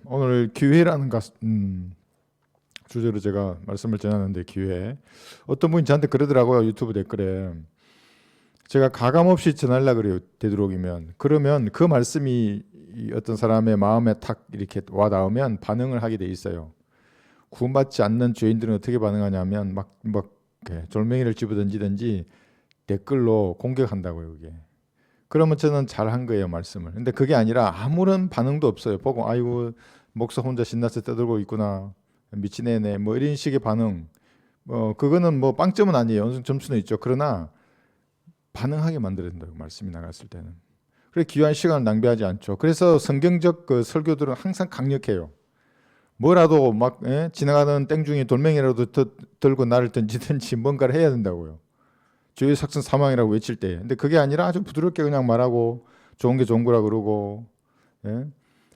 오늘 기회라는 주제로 제가 말씀을 전하는데 기회. 어떤 분이 저한테 그러더라고요. 유튜브 댓글에. 제가 가감 없이 전하려고 그래요. 되도록이면. 그러면 그 말씀이 이 어떤 사람의 마음에 탁 이렇게 와 닿으면 반응을 하게 돼 있어요. 구원받지 않는 죄인들은 어떻게 반응하냐면 막 이렇게 졸맹이를 집어던지든지 댓글로 공격한다고요. 그게. 그러면 저는 잘한 거예요, 말씀을. 근데 그게 아니라 아무런 반응도 없어요. 보고 아이고 목사 혼자 신나서 떠들고 있구나. 미치네네. 뭐 이런 식의 반응. 그거는 뭐 빵점은 아니에요. 어느 정도 점수는 있죠. 그러나 반응하게 만들어야 된다고 말씀이 나갔을 때는. 그래 귀한 시간을 낭비하지 않죠. 그래서 성경적 그 설교들은 항상 강력해요. 뭐라도 막 지나가는 땡중에 돌멩이라도 들고 나를 던지든지 뭔가를 해야 된다고요. 죄의 삭슨 사망이라고 외칠 때. 근데 그게 아니라 아주 부드럽게 그냥 말하고 좋은 게 좋은 거라 그러고 예?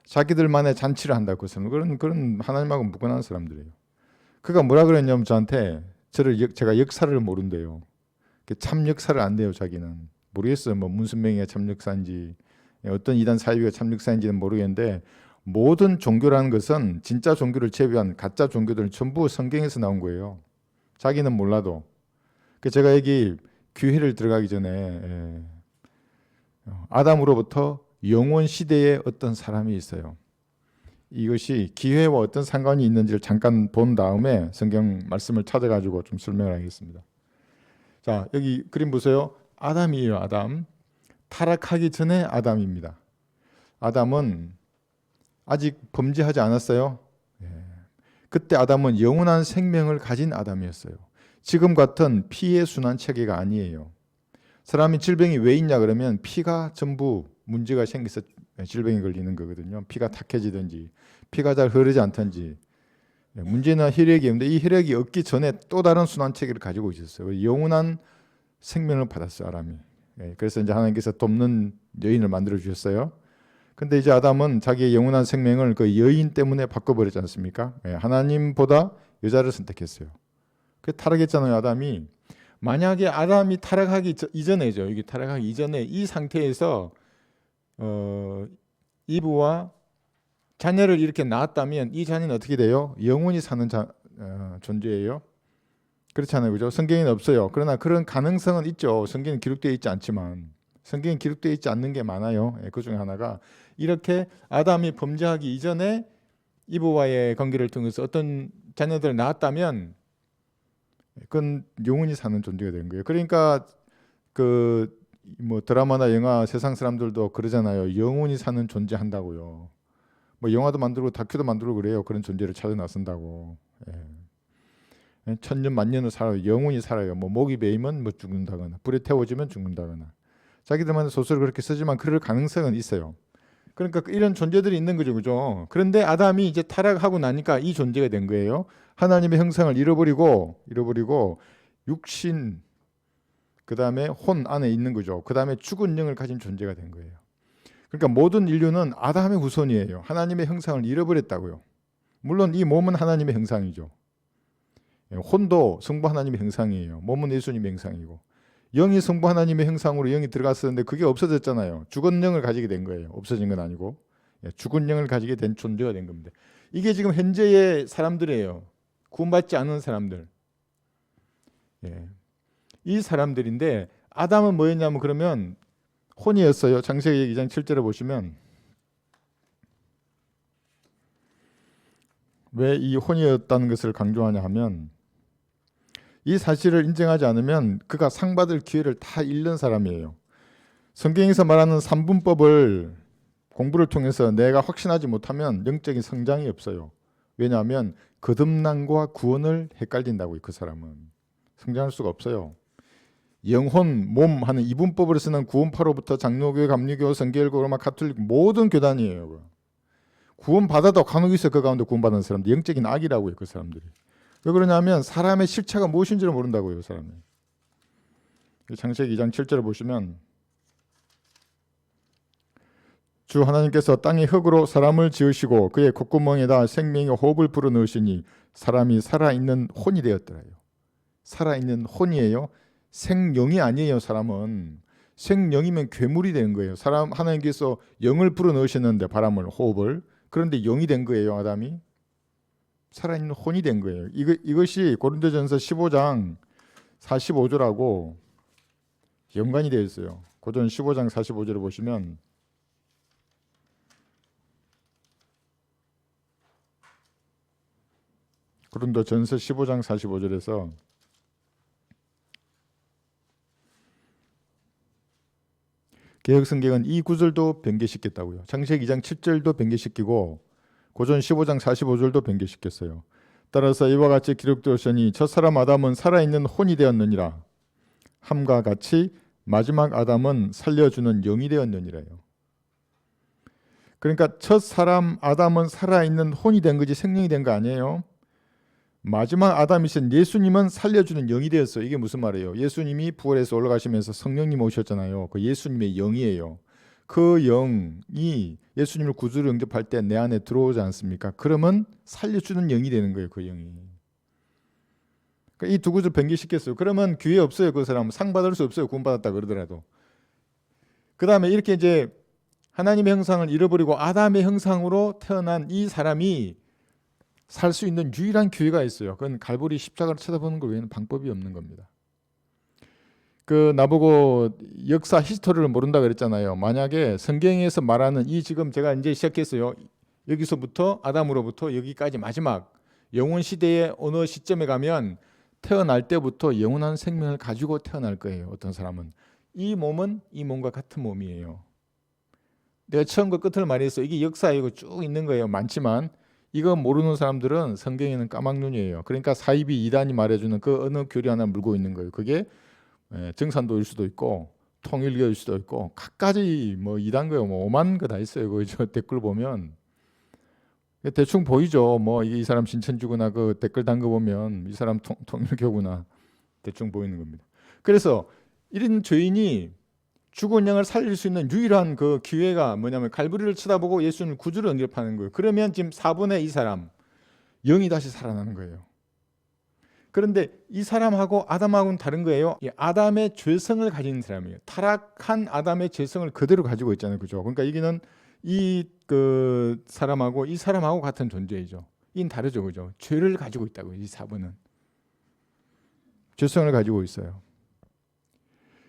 자기들만의 잔치를 한다고 그 사람. 그런 하나님하고 무관한 사람들이에요. 그가 뭐라 그랬냐면 저한테 제가 역사를 모른대요. 참 역사를 안 돼요. 자기는 모르겠어요. 뭐 문순명이가 참 역사인지 어떤 이단 사이비가 참 역사인지는 모르겠는데 모든 종교라는 것은 진짜 종교를 제외한 가짜 종교들은 전부 성경에서 나온 거예요. 자기는 몰라도. 제가 여기 교회를 들어가기 전에 아담으로부터 영원 시대에 어떤 사람이 있어요. 이것이 기회와 어떤 상관이 있는지를 잠깐 본 다음에 성경 말씀을 찾아가지고 좀 설명을 하겠습니다. 자, 여기 그림 보세요. 아담이에요. 아담. 타락하기 전에 아담입니다. 아담은 아직 범죄하지 않았어요. 그때 아담은 영원한 생명을 가진 아담이었어요. 지금 같은 피의 순환 체계가 아니에요. 사람이 질병이 왜 있냐 그러면 피가 전부 문제가 생겨서 질병이 걸리는 거거든요. 피가 탁해지든지 피가 잘 흐르지 않든지 문제는 혈액이 없는데 이 혈액이 없기 전에 또 다른 순환 체계를 가지고 있었어요. 영원한 생명을 받았어요. 아담이. 그래서 이제 하나님께서 돕는 여인을 만들어 주셨어요. 근데 이제 아담은 자기의 영원한 생명을 그 여인 때문에 바꿔버렸지 않습니까? 하나님보다 여자를 선택했어요. 그 타락했잖아요. 아담이. 만약에 아담이 타락하기 이전에죠. 여기 타락하기 이전에 이 상태에서 이브와 자녀를 이렇게 낳았다면 이 자녀는 어떻게 돼요? 영원히 사는 존재예요. 그렇잖아요. 그죠? 성경에는 없어요. 그러나 그런 가능성은 있죠. 성경에 기록되어 있지 않지만 성경에 기록되어 있지 않는 게 많아요. 그 중에 하나가 이렇게 아담이 범죄하기 이전에 이브와의 관계를 통해서 어떤 자녀들을 낳았다면 그건 영원히 사는 존재가 된 거예요. 그러니까 그 뭐 드라마나 영화 세상 사람들도 그러잖아요. 영원히 사는 존재 한다고요. 뭐 영화도 만들고 다큐도 만들고 그래요. 그런 존재를 찾아 나선다고. 천년 만년을 살아요. 영원히 살아요. 뭐 목이 베이면 뭐 죽는다거나 불에 태워지면 죽는다거나. 자기들만의 소설을 그렇게 쓰지만 그럴 가능성은 있어요. 그러니까 이런 존재들이 있는 거죠. 그죠? 그런데 아담이 이제 타락하고 나니까 이 존재가 된 거예요. 하나님의 형상을 잃어버리고 육신 그다음에 혼 안에 있는 거죠. 그다음에 죽은 영을 가진 존재가 된 거예요. 그러니까 모든 인류는 아담의 후손이에요. 하나님의 형상을 잃어버렸다고요. 물론 이 몸은 하나님의 형상이죠. 혼도 성부 하나님의 형상이에요. 몸은 예수님의 형상이고 영이 성부 하나님의 형상으로 영이 들어갔었는데 그게 없어졌잖아요. 죽은 영을 가지게 된 거예요. 없어진 건 아니고 죽은 영을 가지게 된 존재가 된 겁니다. 이게 지금 현재의 사람들이에요. 구원받지 않은 사람들. 이 사람들인데 아담은 뭐였냐면 그러면 혼이었어요. 창세기 2장 7절에 보시면 왜 이 혼이었다는 것을 강조하냐 하면 이 사실을 인정하지 않으면 그가 상 받을 기회를 다 잃는 사람이에요. 성경에서 말하는 삼분법을 공부를 통해서 내가 확신하지 못하면 영적인 성장이 없어요. 왜냐하면 거듭남과 구원을 헷갈린다고요. 그 사람은 성장할 수가 없어요. 영혼, 몸 하는 이분법으로 쓰는 구원파로부터 장로교, 감리교, 성결교, 로마 카톨릭 모든 교단이에요. 구원받아도 간혹 있어. 그 가운데 구원받은 사람들 영적인 악이라고요. 그 사람들이. 왜 그러냐면 사람의 실체가 무엇인지를 모른다고요. 사람이. 창세기 2장 7절을 보시면 주 하나님께서 땅의 흙으로 사람을 지으시고 그의 콧구멍에다 생명의 호흡을 불어넣으시니 사람이 살아있는 혼이 되었더라요. 살아있는 혼이에요. 생명이 아니에요. 사람은 생명이면 괴물이 되는 거예요. 사람 하나님께서 영을 불어넣으셨는데 바람을 호흡을 그런데 영이 된 거예요. 아담이 살아있는 혼이 된 거예요. 이것이 고린도전서 15장 45절하고 연관이 되어 있어요. 고전 15장 45절을 보시면 고린도전서 15장 45절에서 개역성경은 이 구절도 변개시켰다고요. 창세기 2장 7절도 변개시키고 고전 15장 45절도 변개시켰어요. 따라서 이와 같이 기록되었으니 첫사람 아담은 살아있는 혼이 되었느니라 함과 같이 마지막 아담은 살려주는 영이 되었느니라요. 그러니까 첫사람 아담은 살아있는 혼이 된 거지 생명이 된 거 아니에요. 마지막 아담이신 예수님은 살려주는 영이 되었어요. 이게 무슨 말이에요? 예수님이 부활해서 올라가시면서 성령님 오셨잖아요. 그 예수님의 영이에요. 그 영이 예수님을 구주로 영접할 때 내 안에 들어오지 않습니까? 그러면 살려주는 영이 되는 거예요. 그 영이. 그러니까 이 두 구절 변개시켰어요. 그러면 기회 없어요. 그 사람은 상 받을 수 없어요. 구원받았다 그러더라도. 그 다음에 이렇게 이제 하나님의 형상을 잃어버리고 아담의 형상으로 태어난 이 사람이 살 수 있는 유일한 기회가 있어요. 그건 갈보리 십자가를 쳐다보는 것 외에는 방법이 없는 겁니다. 그 나보고 역사 히스토리를 모른다 그랬잖아요. 만약에 성경에서 말하는 이 지금 제가 이제 시작했어요. 여기서부터 아담으로부터 여기까지 마지막 영원 시대의 어느 시점에 가면 태어날 때부터 영원한 생명을 가지고 태어날 거예요. 어떤 사람은 이 몸은 이 몸과 같은 몸이에요. 내가 처음과 끝을 말했어. 이게 역사에 이거 쭉 있는 거예요. 많지만 이거 모르는 사람들은 성경에는 까막눈이에요. 그러니까 사이비 이단이 말해주는 그 어느 교리 하나 물고 있는 거예요. 그게 정산도일 수도 있고 통일교일 수도 있고 각가지 뭐 이단 거예요. 뭐 오만 거 다 있어요. 그 저 댓글 보면 대충 보이죠. 뭐 이 사람 신천주구나 그 댓글 단 거 보면 이 사람 통일교구나 대충 보이는 겁니다. 그래서 이런 죄인이 죽은 영을 살릴 수 있는 유일한 그 기회가 뭐냐면 갈보리를 쳐다보고 예수님을 구주로 영접하는 거예요. 그러면 지금 4분의 2 사람 영이 다시 살아나는 거예요. 그런데 이 사람하고 아담하고는 다른 거예요. 이 아담의 죄성을 가진 사람이에요. 타락한 아담의 죄성을 그대로 가지고 있잖아요. 그죠? 그러니까 여기는 이 그 사람하고 이 사람하고 같은 존재이죠. 이는 다르죠. 그죠? 죄를 가지고 있다고요. 이 4분은. 죄성을 가지고 있어요.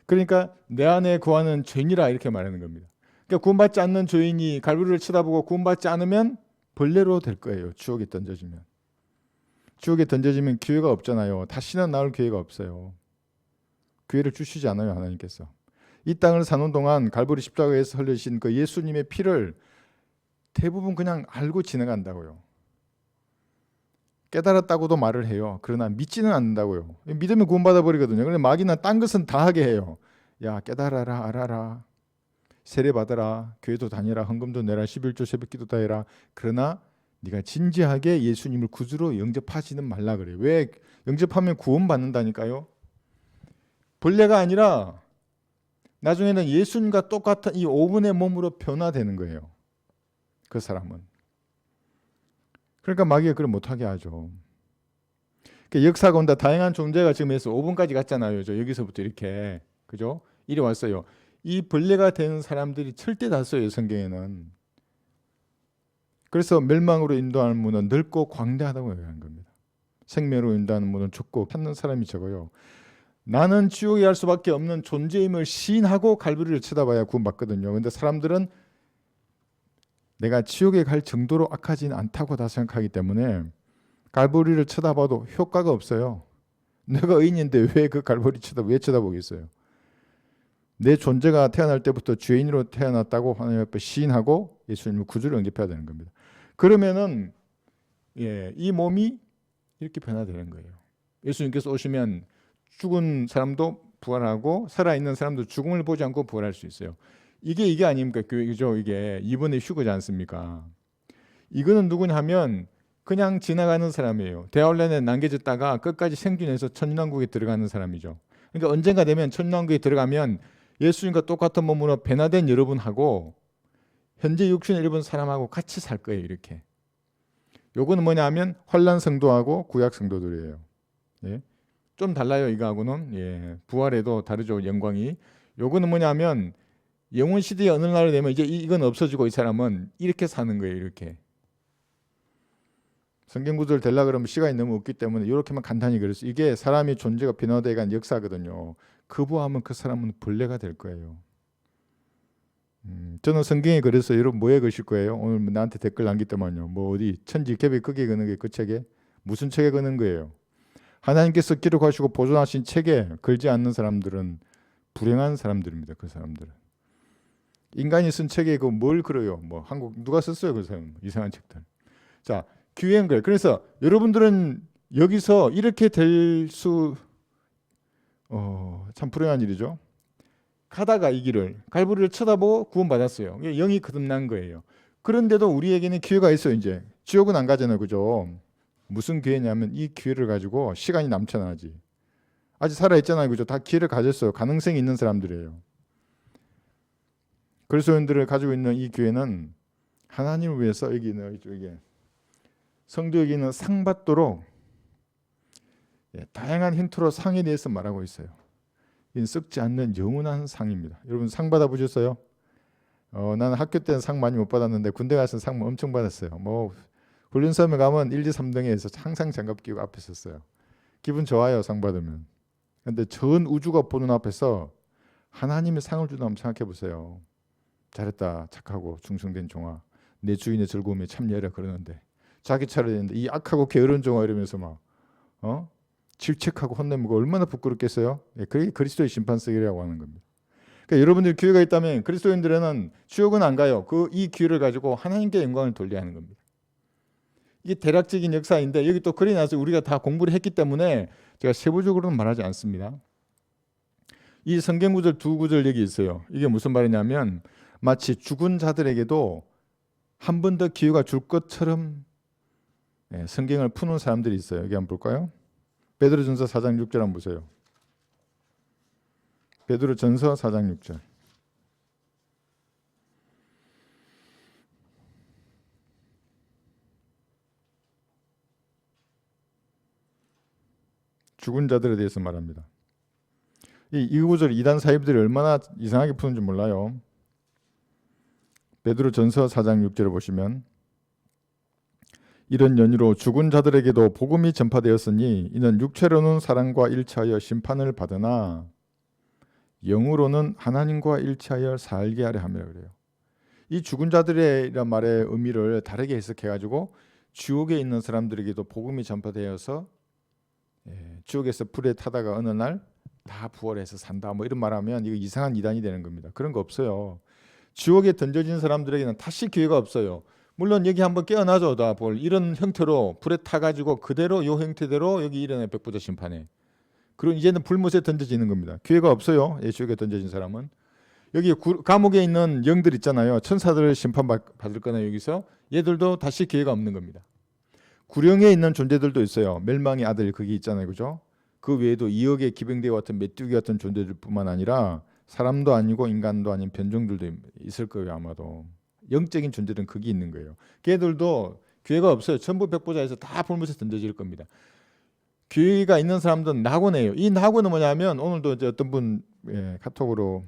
그러니까 내 안에 구하는 죄인이라 이렇게 말하는 겁니다. 그러니까 구원받지 않는 죄인이 갈보리를 쳐다보고 구원받지 않으면 벌레로 될 거예요. 지옥에 던져지면. 지옥에 던져지면 기회가 없잖아요. 다시는 나올 기회가 없어요. 기회를 주시지 않아요. 하나님께서. 이 땅을 사는 동안 갈보리 십자가에서 흘리신 그 예수님의 피를 대부분 그냥 알고 지나간다고요. 깨달았다고도 말을 해요. 그러나 믿지는 않는다고요. 믿으면 구원받아 버리거든요. 그런데 마귀는 딴 것은 다 하게 해요. 야, 깨달아라, 알아라, 세례 받아라, 교회도 다니라, 헌금도 내라, 11조 새벽기도 다 해라. 그러나 네가 진지하게 예수님을 구주로 영접하지는 말라 그래요. 왜? 영접하면 구원받는다니까요. 벌레가 아니라 나중에는 예수님과 똑같은 이 5분의 몸으로 변화되는 거예요. 그 사람은. 그러니까 마귀가 그걸 못하게 하죠. 그러니까 역사가 온다. 다양한 존재가 지금 해서 5분까지 갔잖아요. 저 여기서부터 이렇게. 그죠? 이리 왔어요. 이 벌레가 되는 사람들이 절대 다수예요. 성경에는. 그래서 멸망으로 인도하는 문은 넓고 광대하다고 얘기하는 겁니다. 생명으로 인도하는 문은 좁고 찾는 사람이 적어요. 나는 지옥에 갈 수밖에 없는 존재임을 시인하고 갈보리를 쳐다봐야 구원받거든요. 그런데 사람들은 내가 지옥에 갈 정도로 악하지는 않다고 다 생각하기 때문에 갈보리를 쳐다봐도 효과가 없어요. 내가 의인인데 왜 그 갈보리 왜 쳐다보겠어요? 내 존재가 태어날 때부터 죄인으로 태어났다고 하나님 앞에 시인하고 예수님을 구주로 영접해야 되는 겁니다. 그러면은 이 몸이 이렇게 변화되는 거예요. 예수님께서 오시면 죽은 사람도 부활하고 살아있는 사람도 죽음을 보지 않고 부활할 수 있어요. 이게 아닙니까? 교회죠. 이게 이번에 휴거지 않습니까? 이거는 누구냐 하면 그냥 지나가는 사람이에요. 대환란에 남겨졌다가 끝까지 생존해서 천년왕국에 들어가는 사람이죠. 그러니까 언젠가 되면 천년왕국에 들어가면 예수님과 똑같은 몸으로 변화된 여러분하고 현재 육신을 입은 사람하고 같이 살 거예요. 이렇게. 요거는 뭐냐 하면 환란 성도하고 구약 성도들이에요. 예? 좀 달라요. 이거하고는. 부활에도 다르죠. 영광이. 요거는 뭐냐 하면 영원 시대의 어느 날이 되면 이제 이건 없어지고 이 사람은 이렇게 사는 거예요. 이렇게. 성경 구절 되려 그러면 시간이 너무 없기 때문에 이렇게만 간단히 그렸어요. 이게 사람의 존재가 변화되어 간 역사거든요. 거부하면 그 사람은 벌레가 될 거예요. 저는 성경에 그래서 여러분 뭐에 그실 거예요? 오늘 나한테 댓글 남기더만요. 뭐 어디 천지 갭이 크게 그는 게 그 책에 무슨 책에 그는 거예요? 하나님께서 기록하시고 보존하신 책에 걸지 않는 사람들은 불행한 사람들입니다. 그 사람들은 인간이 쓴 책에 그 뭘 걸어요? 뭐 한국 누가 썼어요? 그 사람 이상한 책들. 자, 기회인 거예요. 그래서 여러분들은 여기서 이렇게 될 수 참 불행한 일이죠. 가다가 이 길을 갈보리를 쳐다보고 구원받았어요. 영이 거듭난 거예요. 그런데도 우리에게는 기회가 있어요. 이제 지옥은 안 가잖아요. 그죠? 무슨 기회냐면 이 기회를 가지고 시간이 남잖아지. 아직 살아있잖아요. 그죠? 다 기회를 가졌어요. 가능성이 있는 사람들이에요. 그리스도인들을 가지고 있는 이 기회는 하나님을 위해서 여기는 이게 성도에게는 상 받도록 다양한 힌트로 상에 대해서 말하고 있어요. 이는 썩지 않는 영원한 상입니다. 여러분 상 받아보셨어요? 나는 학교 때는 상 많이 못 받았는데 군대 가서 상 엄청 받았어요. 뭐 훈련소에 가면 1, 2, 3등에서 항상 장갑 끼고 앞에 섰어요. 기분 좋아요, 상 받으면. 근데 전 우주가 보는 앞에서 하나님의 상을 준다 한번 생각해 보세요. 잘했다, 착하고 충성된 종아, 내 주인의 즐거움에 참여해라 그러는데 자기 차례 되는데 이 악하고 게으른 종아 이러면서 막 질책하고 혼내면 얼마나 부끄럽겠어요? 그게 그리스도의 심판석이라고 하는 겁니다. 그러니까 여러분들 기회가 있다면 그리스도인들은 지옥은 안 가요. 이 기회를 가지고 하나님께 영광을 돌려야 하는 겁니다. 이게 대략적인 역사인데 여기 또 그려놔서 우리가 다 공부를 했기 때문에 제가 세부적으로는 말하지 않습니다. 이 성경 구절 두 구절 여기 있어요. 이게 무슨 말이냐면 마치 죽은 자들에게도 한 번 더 기회가 줄 것처럼 성경을 푸는 사람들이 있어요. 여기 한번 볼까요? 베드로전서 4장 6절 한번 보세요. 베드로전서 4장 6절. 죽은 자들에 대해서 말합니다. 이 구절 이단 사입들이 얼마나 이상하게 푸는지 몰라요. 베드로전서 4장 6절을 보시면 이런 연유로 죽은 자들에게도 복음이 전파되었으니 이는 육체로는 사람과 일치하여 심판을 받으나 영으로는 하나님과 일치하여 살게 하려 함이라 그래요. 이 죽은 자들이란 말의 의미를 다르게 해석해가지고 지옥에 있는 사람들에게도 복음이 전파되어서 지옥에서 불에 타다가 어느 날 다 부활해서 산다 뭐 이런 말하면 이거 이상한 이단이 되는 겁니다. 그런 거 없어요. 지옥에 던져진 사람들에게는 다시 기회가 없어요. 물론 여기 한번 깨어나죠. 다 볼 이런 형태로 불에 타가지고 그대로 요 형태대로 여기 일어나 백보자 심판에. 그럼 이제는 불못에 던져지는 겁니다. 기회가 없어요. 지옥에 던져진 사람은. 여기 감옥에 있는 영들 있잖아요. 천사들을 심판받을 거나 여기서 얘들도 다시 기회가 없는 겁니다. 구령에 있는 존재들도 있어요. 멸망의 아들 거기 있잖아요. 그죠? 그 외에도 2억의 기병대와 같은 메뚜기 같은 존재들뿐만 아니라 사람도 아니고 인간도 아닌 변종들도 있을 거예요. 아마도. 영적인 존재들은 거기 있는 거예요. 걔들도 기회가 없어요. 전부 백보자에서 다 불못에 던져질 겁니다. 기회가 있는 사람들은 낙원이에요. 이 낙원은 뭐냐면 오늘도 이제 어떤 분 카톡으로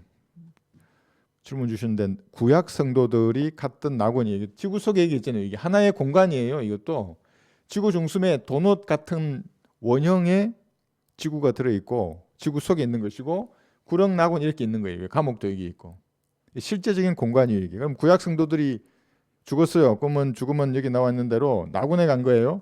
질문 주셨는데 구약 성도들이 갔던 낙원이에요. 지구 속에 얘기 있잖아요. 이게 하나의 공간이에요. 이것도 지구 중심에 도넛 같은 원형의 지구가 들어있고 지구 속에 있는 것이고 구렁 낙원 이렇게 있는 거예요. 감옥도 여기 있고 실제적인 공간이에요. 이게. 그럼 구약 성도들이 죽었어요. 그러면 죽으면 여기 나와 있는 대로 낙원에 간 거예요.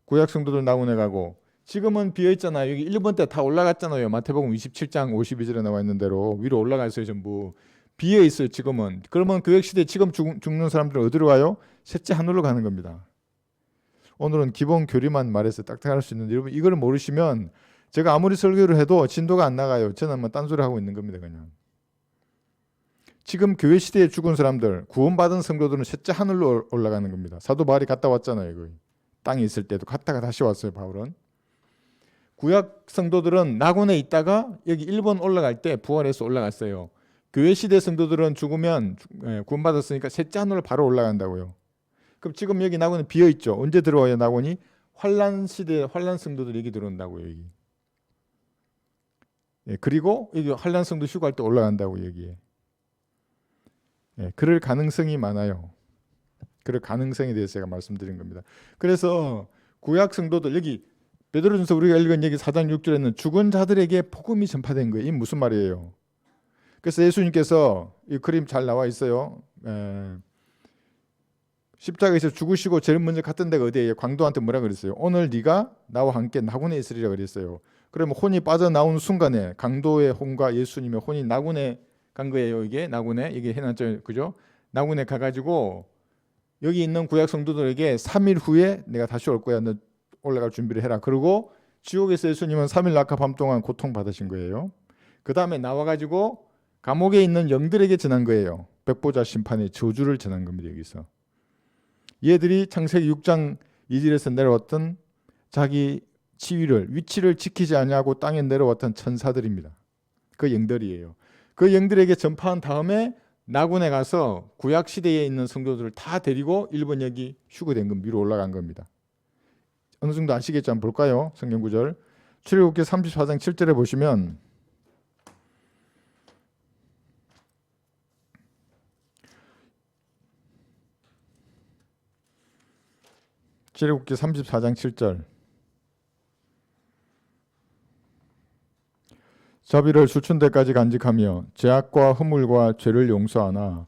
구약 성도들 낙원에 가고 지금은 비어 있잖아요. 여기 1번 때 다 올라갔잖아요. 마태복음 27장 52절에 나와 있는 대로 위로 올라가 있어요. 전부 비어 있어요. 지금은. 그러면 교역 시대 지금 죽는 사람들은 어디로 가요? 셋째 하늘로 가는 겁니다. 오늘은 기본 교리만 말해서 딱딱할 수 있는데 여러분 이걸 모르시면 제가 아무리 설교를 해도 진도가 안 나가요. 저는 뭐 딴소리 하고 있는 겁니다. 그냥. 지금 교회 시대에 죽은 사람들 구원받은 성도들은 셋째 하늘로 올라가는 겁니다. 사도 바울이 갔다 왔잖아요. 거의. 땅에 있을 때도 갔다가 다시 왔어요. 바울은. 구약 성도들은 낙원에 있다가 여기 1번 올라갈 때 부활해서 올라갔어요. 교회 시대 성도들은 죽으면 구원받았으니까 셋째 하늘로 바로 올라간다고요. 그럼 지금 여기 낙원은 비어 있죠. 언제 들어와요? 낙원이 환란 시대 환란 성도들이 여기 들어온다고요. 여기. 그리고 여기 환란 성도 휴가할 때 올라간다고 여기에. 그럴 가능성이 많아요. 그럴 가능성에 대해서 제가 말씀드린 겁니다. 그래서 구약 성도들 여기 베드로전서 우리가 읽은 여기 4장 6절에는 죽은 자들에게 복음이 전파된 거예요. 이 무슨 말이에요? 그래서 예수님께서 이 그림 잘 나와 있어요. 십자가에서 죽으시고 제일 먼저 갔던 데가 어디예요? 광도한테 뭐라 그랬어요? 오늘 네가 나와 함께 나군에 있으리라 그랬어요. 그러면 혼이 빠져나오는 순간에 강도의 혼과 예수님의 혼이 나군에 간 거예요. 이게 나군에 이게 해놨죠, 그죠? 나군에 가가지고 여기 있는 구약 성도들에게 3일 후에 내가 다시 올 거야. 너 올라갈 준비를 해라. 그리고 지옥에서 예수님은 3일 낮과 밤 동안 고통 받으신 거예요. 그 다음에 나와가지고 감옥에 있는 영들에게 전한 거예요. 백보자 심판의 저주를 전한 겁니다. 여기서 얘들이 창세기 6장 2절에서 내려왔던 자기 지위를 위치를 지키지 아니하고 땅에 내려왔던 천사들입니다. 그 영들이에요. 그 영들에게 전파한 다음에 나군에 가서 구약 시대에 있는 성도들을 다 데리고 일본 여기 휴거된 겁니다. 위로 올라간 겁니다. 어느 정도 아시겠죠? 한번 볼까요? 성경 구절 출애굽기 34장 7절에 보시면 출애굽기 34장 7절 자비를 수천 대까지 간직하며 죄악과 허물과 죄를 용서하나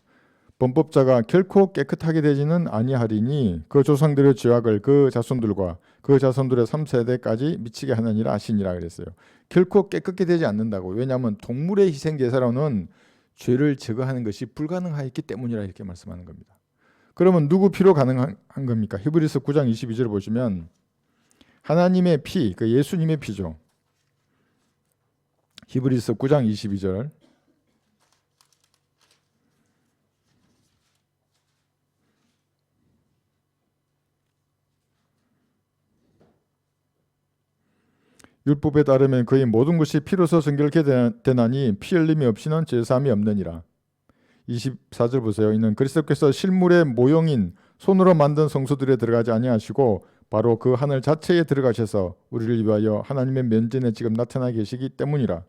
범법자가 결코 깨끗하게 되지는 아니하리니 그 조상들의 죄악을 그 자손들과 그 자손들의 3세대까지 미치게 하느니라 하시니라 그랬어요. 결코 깨끗게 되지 않는다고. 왜냐하면 동물의 희생 제사로는 죄를 제거하는 것이 불가능하였기 때문이라 이렇게 말씀하는 겁니다. 그러면 누구 피로 가능한 겁니까? 히브리서 9장 22절을 보시면 하나님의 피, 그 예수님의 피죠. 히브리서 9장 22절 율법에 따르면 그의 모든 것이 피로서 정결케 되나니 피 흘림이 없이는 제사함이 없느니라. 24절 보세요. 이는 그리스도께서 실물의 모형인 손으로 만든 성소들에 들어가지 아니하시고 바로 그 하늘 자체에 들어가셔서 우리를 위하여 하나님의 면전에 지금 나타나 계시기 때문이라.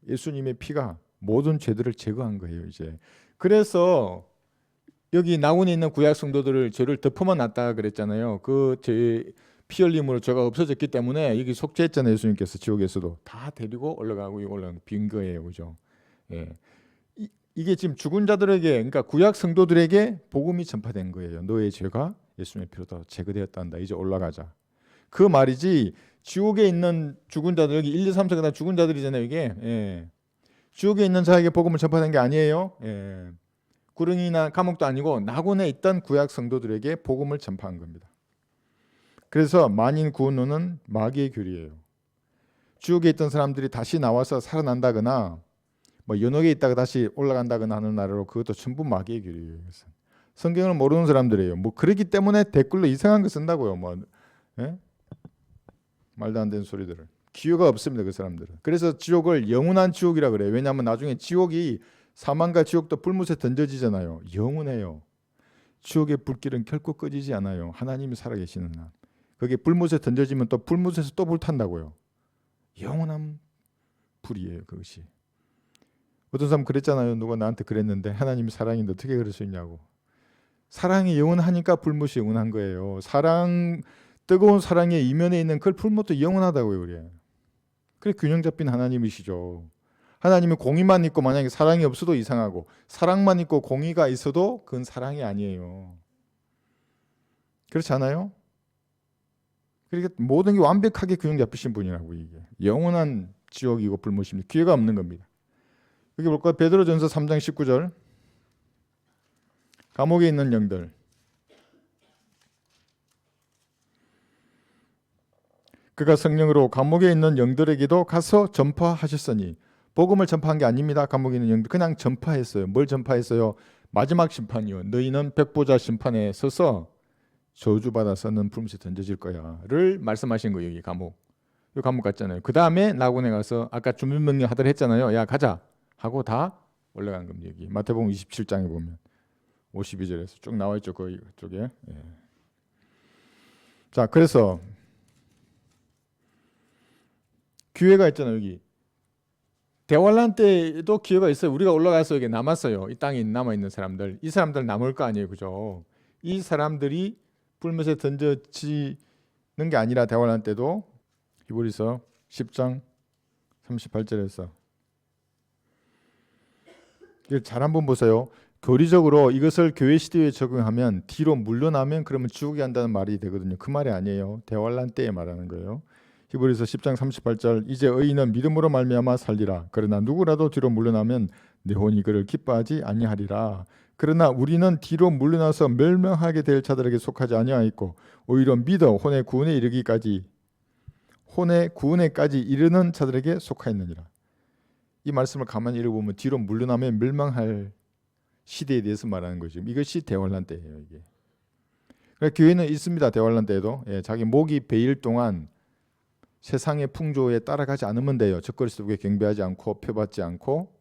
예수님의 피가 모든 죄들을 제거한 거예요. 이제 그래서 여기 나군에 있는 구약 성도들을 죄를 덮어만 놨다 그랬잖아요. 그 죄 피 흘림으로 죄가 없어졌기 때문에 여기 속죄했잖아요. 예수님께서 지옥에서도 다 데리고 올라가고 올라간 빈 거예요, 그죠? 예. 이게 지금 죽은 자들에게, 그러니까 구약 성도들에게 복음이 전파된 거예요. 너의 죄가 예수님의 피로 다 제거되었단다. 이제 올라가자. 그 말이지. 지옥에 있는 죽은 자들, 여기 1, 2, 3, 4가 다 죽은 자들이잖아요. 이게 예. 지옥에 있는 자에게 복음을 전파된 게 아니에요. 예. 구릉이나 감옥도 아니고 낙원에 있던 구약 성도들에게 복음을 전파한 겁니다. 그래서 만인 구원론은 마귀의 교리예요. 지옥에 있던 사람들이 다시 나와서 살아난다거나 뭐 연옥에 있다가 다시 올라간다거나 하는 나라로 그것도 전부 마귀의 교리예요. 성경을 모르는 사람들이에요. 뭐 그렇기 때문에 댓글로 이상한 거 쓴다고요. 뭐 예? 말도 안 되는 소리들을. 기회가 없습니다. 그 사람들은. 그래서 지옥을 영원한 지옥이라 그래요. 왜냐하면 나중에 지옥이 사망과 지옥도 불못에 던져지잖아요. 영원해요. 지옥의 불길은 결코 꺼지지 않아요. 하나님이 살아계시는 한. 거기에 불못에 던져지면 또 불못에서 또 불탄다고요. 영원한 불이에요. 그것이. 어떤 사람 그랬잖아요. 누가 나한테 그랬는데 하나님이 사랑인데 어떻게 그럴 수 있냐고. 사랑이 영원하니까 불못이 영원한 거예요. 뜨거운 사랑의 이면에 있는 그 불못도 영원하다고요. 그래. 그래 균형 잡힌 하나님이시죠. 하나님은 공의만 있고 만약에 사랑이 없어도 이상하고 사랑만 있고 공의가 있어도 그건 사랑이 아니에요. 그렇지 않아요? 그러니까 모든 게 완벽하게 균형 잡히신 분이라고. 이게 영원한 지옥이고 불못입니다. 기회가 없는 겁니다. 여기 볼까요? 베드로전서 3장 19절 감옥에 있는 영들 그가 성령으로 감옥에 있는 영들에게도 가서 전파하셨으니 복음을 전파한 게 아닙니다. 감옥에 있는 영들 그냥 전파했어요. 뭘 전파했어요? 마지막 심판이요. 너희는 백보자 심판에 서서 저주받아서는 불못에 던져질 거야를 말씀하신 거예요. 여기 감옥. 이 감옥 갔잖아요. 그 다음에 낙원에 가서 아까 주민명령 하더라 했잖아요. 야 가자 하고 다 올라간 겁니다. 여기 마태복음 27장에 보면 52절에서 쭉 나와 있죠. 그쪽에. 예. 자 그래서 기회가 있잖아요. 여기 대환란 때에도 기회가 있어요. 우리가 올라가서 여기 남았어요. 이 땅에 남아 있는 사람들, 이 사람들 남을 거 아니에요, 그죠? 이 사람들이 불못에 던져지는 게 아니라 대환란 때도 히브리서 10장 38절에서 이걸 잘 한번 보세요. 교리적으로 이것을 교회 시대에 적용하면 뒤로 물러나면 그러면 지옥에 간다는 말이 되거든요. 그 말이 아니에요. 대환란 때에 말하는 거예요. 히브리서 10장 38절 이제 의인은 믿음으로 말미암아 살리라. 그러나 누구라도 뒤로 물러나면 내 혼이 그를 기뻐하지 아니하리라. 그러나 우리는 뒤로 물러나서 멸망하게 될 자들에게 속하지 아니하였고 오히려 믿어 혼의 구원에까지 이르는 자들에게 속하였느니라. 이 말씀을 가만히 읽어보면 뒤로 물러나면 멸망할 시대에 대해서 말하는 거죠. 이것이 대환란 때예요. 이게. 그러니까 교회는 있습니다. 대환란 때에도 자기 목이 베일 동안 세상의 풍조에 따라가지 않으면 돼요. 적그리스도 속에 경배하지 않고 표받지 않고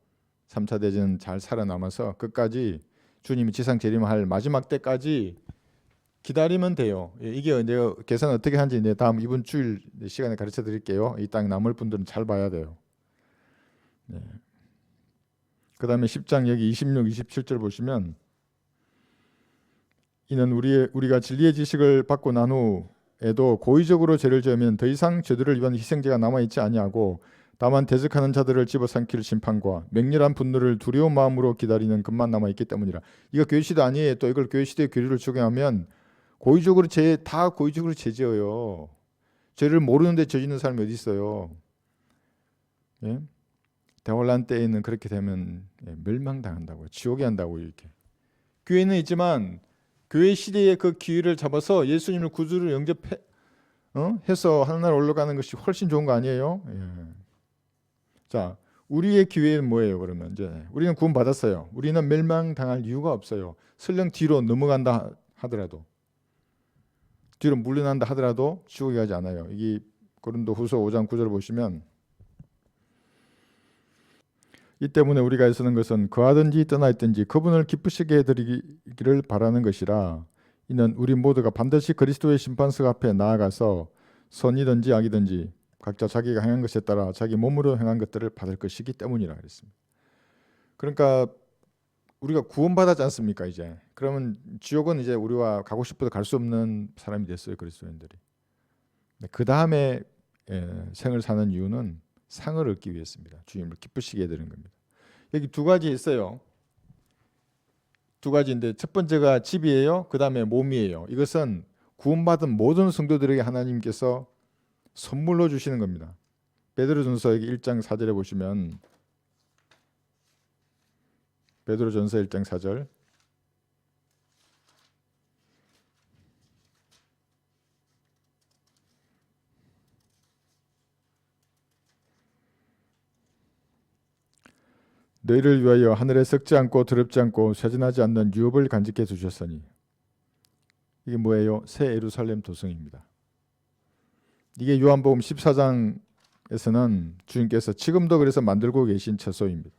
3차 대전 잘 살아남아서 끝까지 주님이 지상 재림할 마지막 때까지 기다리면 돼요. 이게 내가 계산 어떻게 하는지 다음 이번 주일 시간에 가르쳐 드릴게요. 이 땅 남을 분들은 잘 봐야 돼요. 네. 그 다음에 10장 여기 26, 27절 보시면 이는 우리가 진리의 지식을 받고 난 후에도 고의적으로 죄를 지으면 더 이상 저들을 위한 희생제가 남아있지 아니하고 다만 대적하는 자들을 집어삼킬 심판과 맹렬한 분노를 두려운 마음으로 기다리는 것만 남아있기 때문이라. 이거 교회시대 아니에요. 또 이걸 교회시대의 교리를 적용하면 고의적으로 죄 지어요. 죄를 모르는데 죄 짓는 사람이 어디 있어요. 예? 대환란 때에는 그렇게 되면 멸망당한다고요. 지옥에 한다고 이렇게. 교회는 있지만 교회 시대의 그 기회를 잡아서 예수님을 구주로 영접해서 하늘나라 올라가는 것이 훨씬 좋은 거 아니에요? 예. 자, 우리의 기회는 뭐예요? 그러면 이제 우리는 구원 받았어요. 우리는 멸망당할 이유가 없어요. 설령 뒤로 넘어간다 하더라도, 뒤로 물러난다 하더라도 지옥에 가지 않아요. 이게 고린도후서 5장 9절 보시면 이 때문에 우리가 애쓰는 것은 거하든지 떠나 있든지 그분을 기쁘시게 해드리기를 바라는 것이라. 이는 우리 모두가 반드시 그리스도의 심판석 앞에 나아가서 선이든지 악이든지 각자 자기가 행한 것에 따라 자기 몸으로 행한 것들을 받을 것이기 때문이라 그랬습니다. 그러니까 우리가 구원받았지 않습니까? 이제 그러면 지옥은 이제 우리와 가고 싶어도 갈 수 없는 사람이 됐어요. 그리스도인들이. 그 다음에 생을 사는 이유는 상을 얻기 위해서입니다. 주님을 기쁘시게 해드리는 겁니다. 여기 두 가지 있어요. 두 가지인데 첫 번째가 집이에요. 그 다음에 몸이에요. 이것은 구원받은 모든 성도들에게 하나님께서 선물로 주시는 겁니다. 베드로전서 1장 4절에 보시면 베드로전서 1장 4절 너희를 위하여 하늘에 썩지 않고 더럽지 않고 쇠진하지 않는 유업을 간직해 두셨으니 이게 뭐예요? 새 예루살렘 도성입니다. 이게 요한복음 14장에서는 주님께서 지금도 그래서 만들고 계신 처소입니다.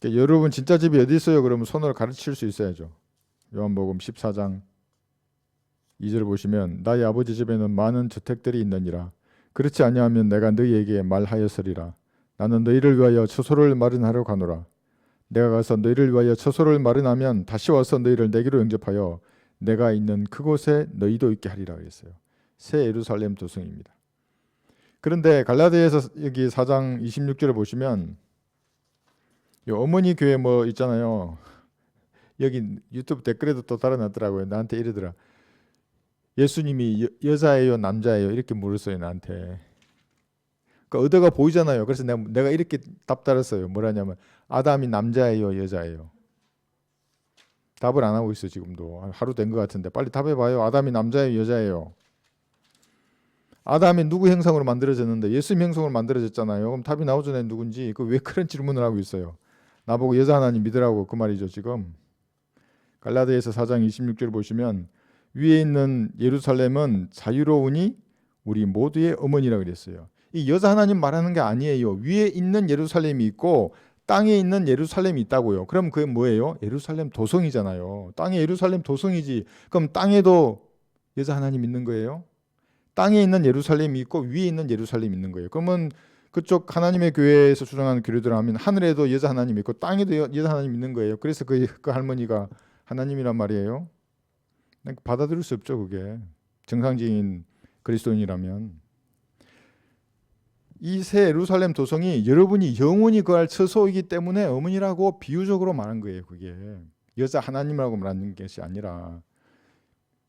그러니까 여러분 진짜 집이 어디 있어요? 그러면 손으로 가르칠 수 있어야죠. 요한복음 14장 2절 보시면 나의 아버지 집에는 많은 주택들이 있느니라. 그렇지 아니하면 내가 너희에게 말하였으리라. 나는 너희를 위하여 처소를 마련하러 가노라. 내가 가서 너희를 위하여 처소를 마련하면 다시 와서 너희를 내게로 영접하여 내가 있는 그곳에 너희도 있게 하리라 그랬어요. 새 예루살렘 도성입니다. 그런데 갈라디아서 여기 4장 26절에 보시면 어머니 교회 뭐 있잖아요. 여기 유튜브 댓글에도 또 달아놨더라고요. 나한테 이러더라. 예수님이 여자예요, 남자예요? 이렇게 물었어요, 나한테. 그러니까 의도가 보이잖아요. 그래서 내가 이렇게 답 달았어요. 뭐라냐면 아담이 남자예요, 여자예요? 답을 안 하고 있어 지금도. 하루 된 것 같은데 빨리 답해봐요. 아담이 남자예요, 여자예요? 아담이 누구 형상으로 만들어졌는데 예수님 형상으로 만들어졌잖아요. 그럼 답이 나오잖아요. 누군지. 왜 그런 질문을 하고 있어요? 나보고 여자 하나님 믿으라고 그 말이죠 지금. 갈라디아서 4장 26절 보시면 위에 있는 예루살렘은 자유로우니 우리 모두의 어머니라 그랬어요. 이 여자 하나님 말하는 게 아니에요. 위에 있는 예루살렘이 있고 땅에 있는 예루살렘이 있다고요. 그럼 그게 뭐예요? 예루살렘 도성이잖아요. 땅에 예루살렘 도성이지. 그럼 땅에도 여자 하나님 있는 거예요? 땅에 있는 예루살렘이 있고 위에 있는 예루살렘이 있는 거예요. 그러면 그쪽 하나님의 교회에서 주장하는 교류들 하면 하늘에도 여자 하나님이 있고 땅에도 여자 하나님 있는 거예요. 그래서 그 할머니가 하나님이란 말이에요. 받아들일 수 없죠. 그게 정상적인 그리스도인이라면. 이 새 예루살렘 도성이 여러분이 영원히 거할 처소이기 때문에 어머니라고 비유적으로 말한 거예요. 그게 여자 하나님이라고 말하는 것이 아니라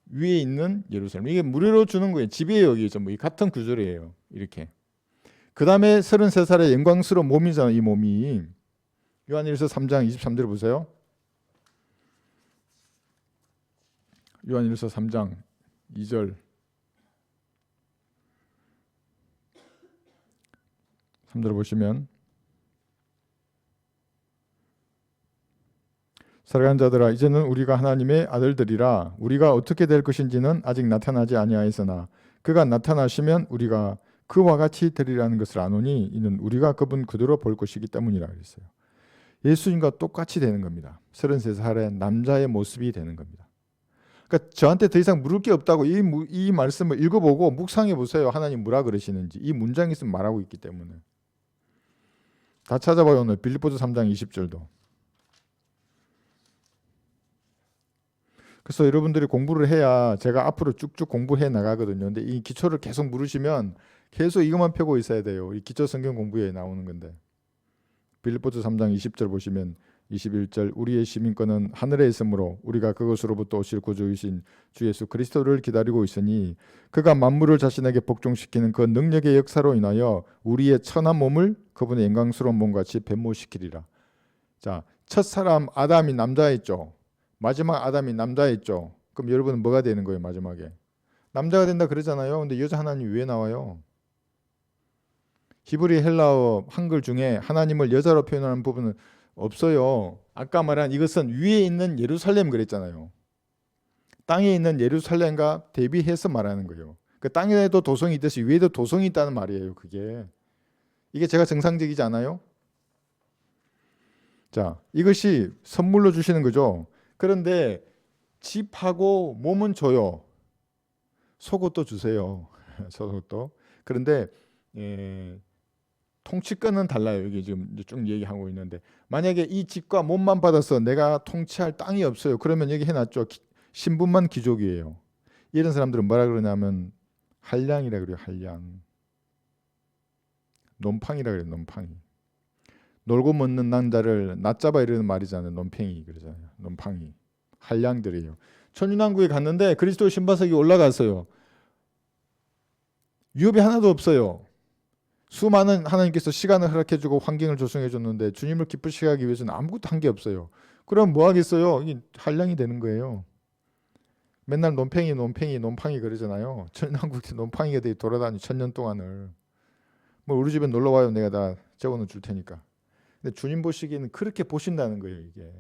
위에 있는 예루살렘. 이게 무료로 주는 거예요. 집이에요. 여기죠. 뭐 같은 구절이에요. 이렇게. 그 다음에 33살의 영광스러운 몸이잖아요. 이 몸이. 요한일서 3장 23절 보세요. 요한일서 3장 2절 3절 보시면 사랑하는 자들아 이제는 우리가 하나님의 아들들이라 우리가 어떻게 될 것인지는 아직 나타나지 아니하였으나 그가 나타나시면 우리가 그와 같이 되리라는 것을 아노니 이는 우리가 그분 그대로 볼 것이기 때문이라 그랬어요. 예수님과 똑같이 되는 겁니다. 33살의 남자의 모습이 되는 겁니다. 그러니까 저한테 더 이상 물을 게 없다고 이 말씀을 읽어보고 묵상해 보세요. 하나님 뭐라 그러시는지. 이 문장이 있으면 말하고 있기 때문에. 다 찾아봐요. 오늘 빌립보서 3장 20절도. 그래서 여러분들이 공부를 해야 제가 앞으로 쭉쭉 공부해 나가거든요. 근데 이 기초를 계속 물으시면 계속 이것만 펴고 있어야 돼요. 이 기초 성경 공부에 나오는 건데. 빌립보서 3장 20절 보시면 21절 우리의 시민권은 하늘에 있으므로 우리가 그것으로부터 오실 구주이신 주 예수 그리스도를 기다리고 있으니 그가 만물을 자신에게 복종시키는 그 능력의 역사로 인하여 우리의 천한 몸을 그분의 영광스러운 몸같이 변모시키리라. 자, 첫사람 아담이 남자였죠. 마지막 아담이 남자였죠. 그럼 여러분은 뭐가 되는 거예요? 마지막에 남자가 된다 그러잖아요. 근데 여자 하나님이 왜 나와요? 히브리 헬라어 한글 중에 하나님을 여자로 표현하는 부분은 없어요. 아까 말한 이것은 위에 있는 예루살렘 그랬잖아요. 땅에 있는 예루살렘과 대비해서 말하는 거예요. 그 땅에도 도성이 있듯이 위에도 도성이 있다는 말이에요. 이게 제가 정상적이지 않아요? 자, 이것이 선물로 주시는 거죠. 그런데 집하고 몸은 줘요. 속옷도 주세요. 속옷도. 그런데 통치권은 달라요. 여기 지금 쭉 얘기하고 있는데 만약에 이 집과 몸만 받아서 내가 통치할 땅이 없어요. 그러면 여기 해놨죠. 신분만 귀족이에요. 이런 사람들은 뭐라 그러냐면 한량이라 그래요. 한량. 놈팡이라 그래요. 놈팡이. 놀고 먹는 남자를 낮잡아 이러는 말이잖아요. 놈팽이 그러잖아요. 놈팡이. 한량들이에요. 천윤왕국에 갔는데 그리스도 신바석에 올라갔어요. 유업이 하나도 없어요. 수많은 하나님께서 시간을 허락해주고 환경을 조성해줬는데 주님을 기쁘시게 하기 위해서는 아무것도 한 게 없어요. 그럼 뭐 하겠어요? 이게 한량이 되는 거예요. 맨날 놈팽이 놈팡이 그러잖아요. 천년왕국에 놈팡이가 되게 돌아다니 1000년 동안을. 뭐 우리 집에 놀러 와요. 내가 다 적어놓 줄 테니까. 근데 주님 보시기에는 그렇게 보신다는 거예요. 이게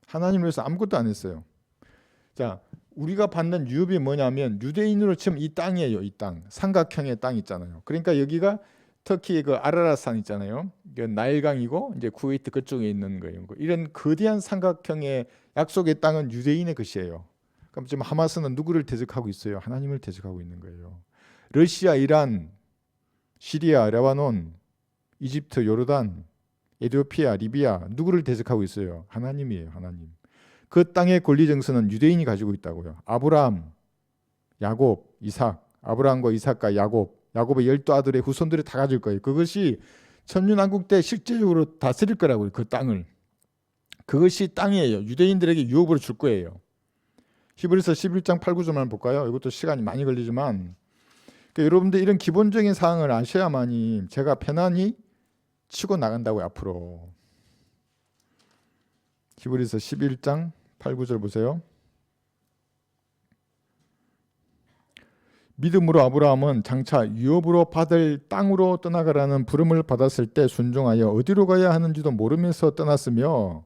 하나님을 위해서 아무것도 안 했어요. 자, 우리가 받는 유업이 뭐냐면 유대인으로 치면 이 땅이에요. 이 땅. 삼각형의 땅 있잖아요. 그러니까 여기가 터키 그 아라라산 있잖아요. 나일강이고 이제 쿠웨이트 그쪽에 있는 거예요. 이런 거대한 삼각형의 약속의 땅은 유대인의 것이에요. 그럼 지금 하마스는 누구를 대적하고 있어요? 하나님을 대적하고 있는 거예요. 러시아, 이란, 시리아, 레바논, 이집트, 요르단, 에티오피아, 리비아 누구를 대적하고 있어요? 하나님이에요. 하나님. 그 땅의 권리 정서는 유대인이 가지고 있다고요. 아브라함, 야곱, 이삭, 아브라함과 이삭과 야곱의 12아들의 후손들이 다 가질 거예요. 그것이 천년왕국 때 실제적으로 다스릴 거라고요. 그 땅을. 그것이 땅이에요. 유대인들에게 유업으로 줄 거예요. 히브리서 11장 8, 9절만 볼까요? 이것도 시간이 많이 걸리지만 그러니까 여러분들 이런 기본적인 사항을 아셔야만이 제가 편안히 치고 나간다고요. 앞으로. 히브리서 11장 8, 9절 보세요. 믿음으로 아브라함은 장차 유업으로 받을 땅으로 떠나가라는 부름을 받았을 때 순종하여 어디로 가야 하는지도 모르면서 떠났으며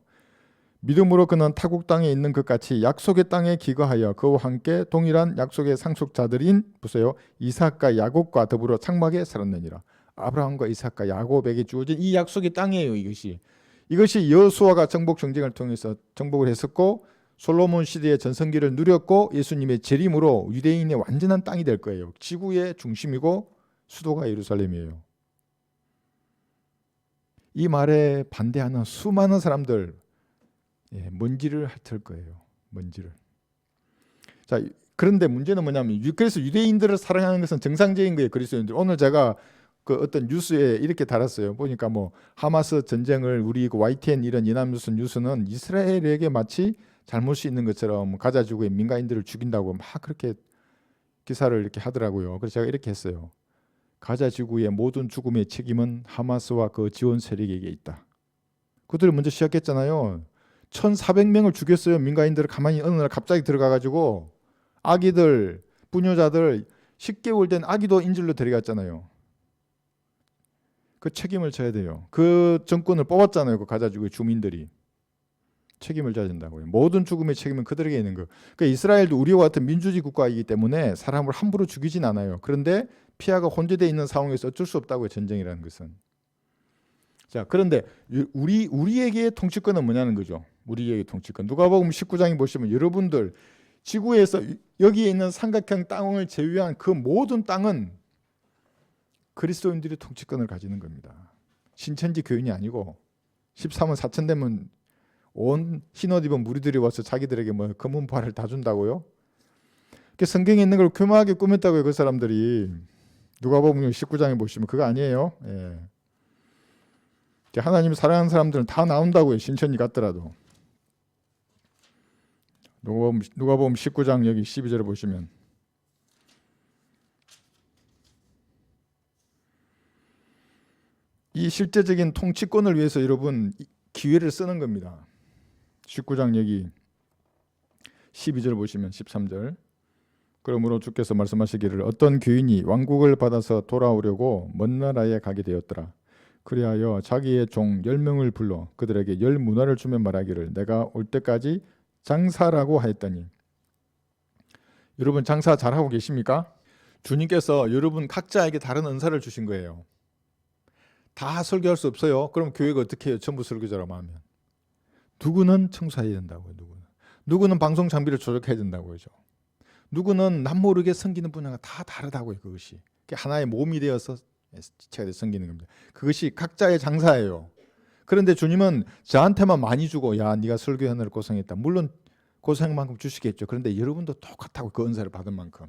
믿음으로 그는 타국 땅에 있는 것 같이 약속의 땅에 기거하여 그와 함께 동일한 약속의 상속자들인 보세요. 이삭과 야곱과 더불어 장막에 살았느니라. 아브라함과 이삭과 야곱에게 주어진 이 약속의 땅이에요. 이것이 여호수아가 정복 정쟁을 통해서 정복을 했었고 솔로몬 시대의 전성기를 누렸고 예수님의 재림으로 유대인의 완전한 땅이 될 거예요. 지구의 중심이고 수도가 예루살렘이에요. 이 말에 반대하는 수많은 사람들, 먼지를 핥을 거예요. 먼지를. 자, 그런데 문제는 뭐냐면 그래서 유대인들을 사랑하는 것은 정상적인 거예요. 그리스도인들. 오늘 제가 그 어떤 뉴스에 이렇게 달았어요. 보니까 뭐 하마스 전쟁을 우리 그 YTN 이런 뉴스는 이스라엘에게 마치 잘못이 있는 것처럼 가자 지구의 민간인들을 죽인다고 막 그렇게 기사를 이렇게 하더라고요. 그래서 제가 이렇게 했어요. 가자 지구의 모든 죽음의 책임은 하마스와 그 지원 세력에게 있다. 그들이 먼저 시작했잖아요. 1,400명을 죽였어요. 민간인들을 가만히 어느 날 갑자기 들어가가지고 아기들, 부녀자들 10개월 된 아기도 인질로 데려갔잖아요. 그 책임을 져야 돼요. 그 정권을 뽑았잖아요. 그 가자 지구의 주민들이. 책임을 져야 된다고요. 모든 죽음의 책임은 그들에게 있는 거. 그러니까 이스라엘도 우리와 같은 민주주의 국가이기 때문에 사람을 함부로 죽이진 않아요. 그런데 피아가 혼재되어 있는 상황에서 어쩔 수 없다고요. 전쟁이라는 것은. 자, 그런데 우리에게 통치권은 뭐냐는 거죠. 우리에게 통치권. 누가복음 19장에 보시면 여러분들 지구에서 여기에 있는 삼각형 땅을 제외한 그 모든 땅은 그리스도인들이 통치권을 가지는 겁니다. 신천지 교인이 아니고 13원 4천 되면 온 흰옷 입은 무리들이 와서 자기들에게 뭐 검은 발을 다 준다고요? 성경에 있는 걸 교묘하게 꾸몄다고요. 그 사람들이. 누가복음 19장에 보시면 그거 아니에요. 하나님 사랑하는 사람들은 다 나온다고요. 신천지 같더라도. 누가복음 19장 여기 12절을 보시면 이 실제적인 통치권을 위해서 여러분 기회를 쓰는 겁니다. 19장 여기 12절 보시면 13절. 그러므로 주께서 말씀하시기를 어떤 귀인이 왕국을 받아서 돌아오려고 먼 나라에 가게 되었더라. 그리하여 자기의 종 10명을 불러 그들에게 10문화를 주며 말하기를 내가 올 때까지 장사라고 하였더니. 여러분 장사 잘하고 계십니까? 주님께서 여러분 각자에게 다른 은사를 주신 거예요. 다 설교할 수 없어요. 그럼 교회가 어떻게 해요? 전부 설교자라고 하면. 누구는 청소해야 된다고요. 누구는 방송 장비를 조작해야 된다고요. 그죠? 누구는 남 모르게 섬기는 분야가 다 다르다고요. 그것이 하나의 몸이 되어서 지체가 돼서 섬기는 겁니다. 그것이 각자의 장사예요. 그런데 주님은 저한테만 많이 주고 야 네가 설교하느라 고생했다. 물론 고생만큼 주시겠죠. 그런데 여러분도 똑같다고 그 은사를 받은 만큼.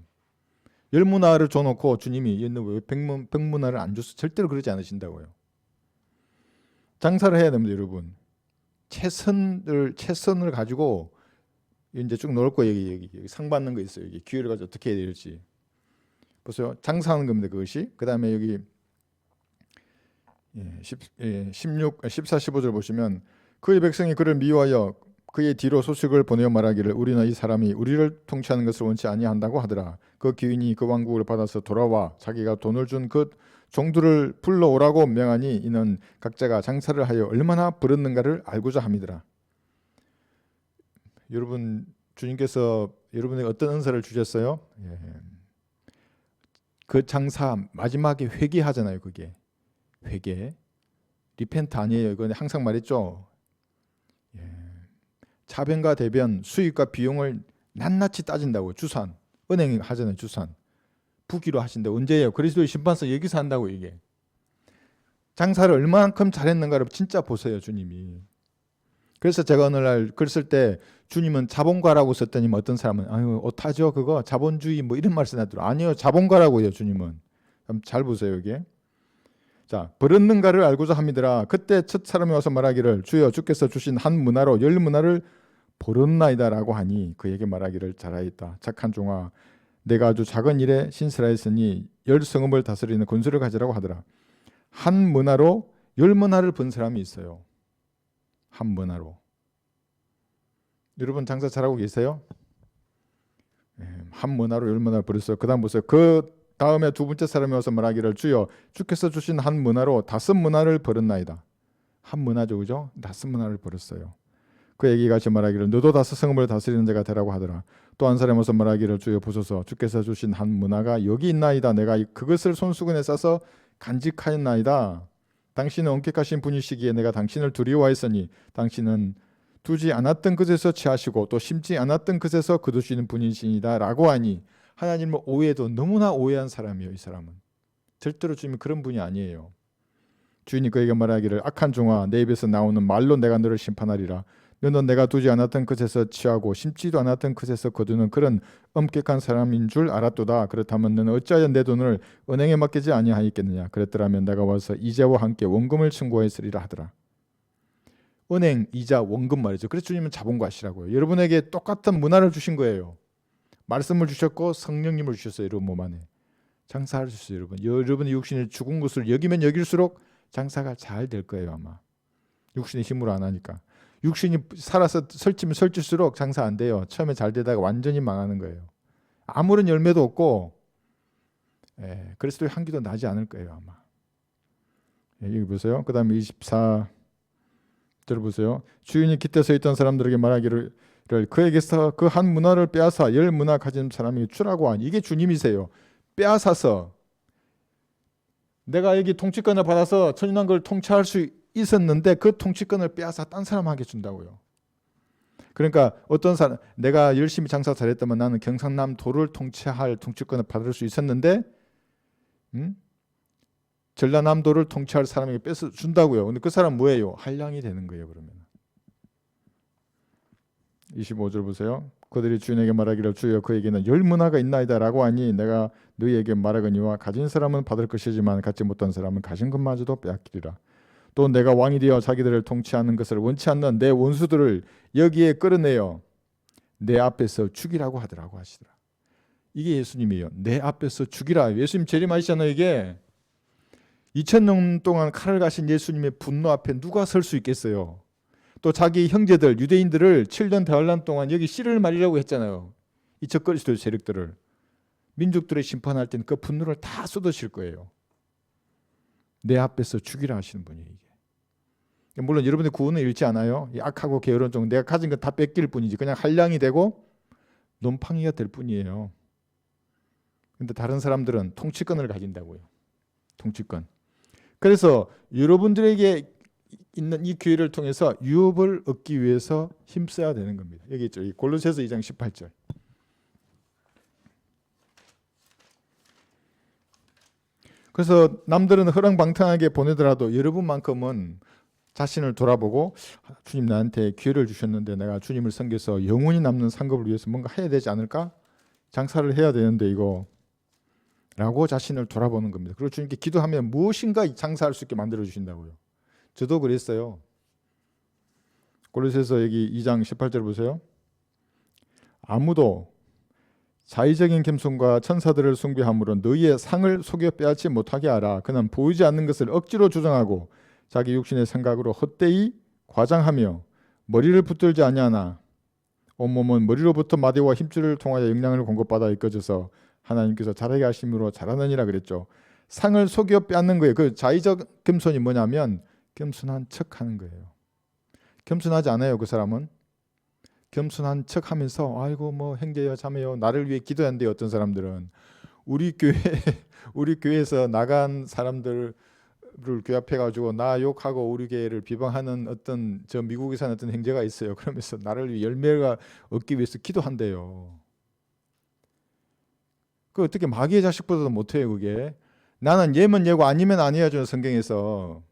10문화를 줘놓고 주님이 왜 100문화를 안 줬어? 절대로 그러지 않으신다고요. 장사를 해야 됩니다. 여러분. 채선을 가지고 이제 쭉 넣을 거예요. 여기 상 받는 거 있어요. 여기 기회를 가지고 어떻게 해야 될지. 보세요. 장사하는 겁니다. 그것이. 그 다음에 여기 14, 15절 보시면 그의 백성이 그를 미워하여 그의 뒤로 소식을 보내어 말하기를 우리는 이 사람이 우리를 통치하는 것을 원치 아니한다고 하더라. 그 귀인이 그 왕국을 받아서 돌아와 자기가 돈을 준 그 종들을 불러오라고 명하니 이는 각자가 장사를 하여 얼마나 벌었는가를 알고자 함이더라. 여러분 주님께서 여러분에게 어떤 은사를 주셨어요? 그 장사 마지막에 회개하잖아요. 그게 회개 리펜트 아니에요. 이건 항상 말했죠. 차변과 대변 수익과 비용을 낱낱이 따진다고. 주산 은행 하잖아요. 주산 부기로 하신다. 언제예요? 그리스도의 심판서 여기서 한다고. 이게 장사를 얼마만큼 잘했는가를 진짜 보세요. 주님이. 그래서 제가 어느 날 글 쓸 때 주님은 자본가라고 썼더니 어떤 사람은 아유 어떡하죠 그거 자본주의 뭐 이런 말씀 하더라고요. 아니요 자본가라고요. 주님은. 잘 보세요. 이게. 자, 벌었는가를 알고자 함이더라. 그때 첫 사람이 와서 말하기를 주여 주께서 주신 한 문화로 10문화를 벌었나이다라고 하니 그에게 말하기를 잘하였다. 착한 종아 내가 아주 작은 일에 신실하였으니 10성읍을 다스리는 권수를 가지라고 하더라. 한 문화로 10문화를 번 사람이 있어요. 한 문화로. 여러분 장사 잘하고 계세요? 한 문화로 10문화를 벌었어요. 그 다음 보세요. 그 다음에 두 번째 사람이 와서 말하기를 주여 주께서 주신 한 문화로 5문화를 벌었나이다. 한 문화죠. 그죠? 5문화를 벌었어요. 그에게 같이 말하기를 너도 5성읍을 다스리는 자가 되라고 하더라. 또 한 사람이 와서 말하기를 주여 보소서 주께서 주신 한 문화가 여기 있나이다. 내가 그것을 손수건에 싸서 간직하였나이다. 당신은 엄격하신 분이시기에 내가 당신을 두려워하였으니 당신은 두지 않았던 것에서 취하시고 또 심지 않았던 것에서 거두시는 분이시니다 라고 하니 하나님을 오해도 너무나 오해한 사람이에요. 이 사람은 절대로 주님이 그런 분이 아니에요. 주인이 그에게 말하기를 악한 종아 내 입에서 나오는 말로 내가 너를 심판하리라. 너는 내가 두지 않았던 것에서 취하고 심지도 않았던 것에서 거두는 그런 엄격한 사람인 줄 알았도다. 그렇다면 너는 어찌하여 내 돈을 은행에 맡기지 아니하였겠느냐. 그랬더라면 내가 와서 이자와 함께 원금을 청구하였으리라 하더라. 은행, 이자, 원금 말이죠. 그래서 주님은 자본가시라고요. 여러분에게 똑같은 문화를 주신 거예요. 말씀을 주셨고 성령님을 주셨어요. 여러분 몸 안에. 장사할 수 있어요. 여러분의 육신이 죽은 것을 여기면 여길수록 장사가 잘 될 거예요. 아마. 육신의 힘으로 안 하니까. 육신이 살아서 설치면 설칠수록 장사 안 돼요. 처음에 잘 되다가 완전히 망하는 거예요. 아무런 열매도 없고 그리스도의 향기도 나지 않을 거예요. 아마. 여기 보세요. 그 다음에 24절 보세요. 주인이 깃대 서 있던 사람들에게 말하기를 그에게서 그 한 문화를 빼앗아 10문화 가진 사람에게 주라고 하니. 이게 주님이세요. 빼앗아서 내가 여기 통치권을 받아서 천인한 걸 통치할 수 있었는데 그 통치권을 빼앗아 딴 사람에게 준다고요. 그러니까 어떤 사람, 내가 열심히 장사 잘했다면 나는 경상남도를 통치할 통치권을 받을 수 있었는데 전라남도를 통치할 사람에게 뺏어 준다고요. 근데 그 사람 뭐예요? 한량이 되는 거예요. 그러면 25절 보세요. 그들이 주인에게 말하기를 주여 그에게는 10문화가 있나이다 라고 하니 내가 너희에게 말하거니와 가진 사람은 받을 것이지만 갖지 못한 사람은 가진 것마저도 빼앗기리라. 또 내가 왕이 되어 자기들을 통치하는 것을 원치 않는 내 원수들을 여기에 끌어내어 내 앞에서 죽이라고 하더라고 하시더라. 이게 예수님이에요. 내 앞에서 죽이라. 예수님 재림하시잖아요. 이게 2000년 동안 칼을 가신 예수님의 분노 앞에 누가 설 수 있겠어요. 또 자기 형제들 유대인들을 7년 대환란 동안 여기 씨를 말리려고 했잖아요. 이 적그리스도 세력들을. 민족들의 심판할 땐 그 분노를 다 쏟으실 거예요. 내 앞에서 죽이라 하시는 분이에요. 이게. 물론 여러분의 구원은 잃지 않아요. 악하고 게으른 종 내가 가진 건 다 뺏길 뿐이지. 그냥 한량이 되고 놈팡이가 될 뿐이에요. 근데 다른 사람들은 통치권을 가진다고요. 통치권. 그래서 여러분들에게 있는 이 기회를 통해서 유업을 얻기 위해서 힘써야 되는 겁니다. 여기 있죠. 골로새서 2장 18절. 그래서 남들은 허랑방탕하게 보내더라도 여러분만큼은 자신을 돌아보고 주님 나한테 기회를 주셨는데 내가 주님을 섬겨서 영원히 남는 상급을 위해서 뭔가 해야 되지 않을까? 장사를 해야 되는데 이거 라고 자신을 돌아보는 겁니다. 그리고 주님께 기도하면 무엇인가 장사할 수 있게 만들어 주신다고요. 저도 그랬어요. 골로새서 여기 2장 18절 보세요. 아무도 자의적인 겸손과 천사들을 숭배함으로 너희의 상을 속여 빼앗지 못하게 하라. 그는 보이지 않는 것을 억지로 주장하고 자기 육신의 생각으로 헛되이 과장하며 머리를 붙들지 아니하나 온몸은 머리로부터 마디와 힘줄을 통하여 영양을 공급받아 이끌어져서 하나님께서 잘하게 하심으로 잘하느니라 그랬죠. 상을 속여 빼앗는 거예요. 그 자의적 겸손이 뭐냐면 겸손한 척하는 거예요. 겸손하지 않아요. 그 사람은 겸손한 척하면서 아이고 뭐 형제여 자매여 나를 위해 기도한대요. 어떤 사람들은 우리 교회에서 나간 사람들을 교회 앞에 가지고 나 욕하고 우리 교회를 비방하는 어떤 저 미국에 사는 어떤 형제가 있어요. 그러면서 나를 위해 열매가 얻기 위해서 기도한대요. 그 어떻게 마귀의 자식보다도 못해요. 그게 나는 예면 예고 아니면 아니야 주는 성경에서.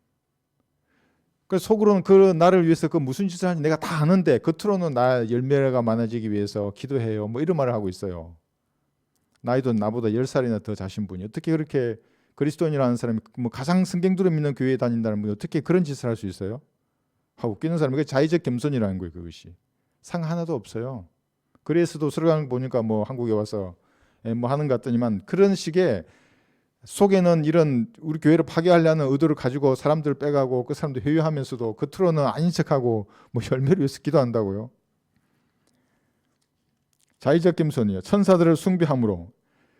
그 속으로는 그 나를 위해서 그 무슨 짓을 하는지 내가 다 아는데 겉으로는 나 열매가 많아지기 위해서 기도해요. 뭐 이런 말을 하고 있어요. 나이도 나보다 10살이나 더 자신 분이 어떻게 그렇게 그리스도인이라는 사람이 뭐 가장 성경들을 믿는 교회에 다닌다는 분이 어떻게 그런 짓을 할 수 있어요? 하고 웃기는 사람이 그게 자의적 겸손이라는 거예요. 그것이 상 하나도 없어요. 그래서도 서울강 보니까 뭐 한국에 와서 뭐 하는 것 같더니만 그런 식의 속에는 이런 우리 교회를 파괴하려는 의도를 가지고 사람들을 빼가고 그 사람들 회유하면서도 겉으로는 아닌 척하고 뭐 열매를 위해서 기도한다고요. 자의적 겸손이요. 천사들을 숭배함으로.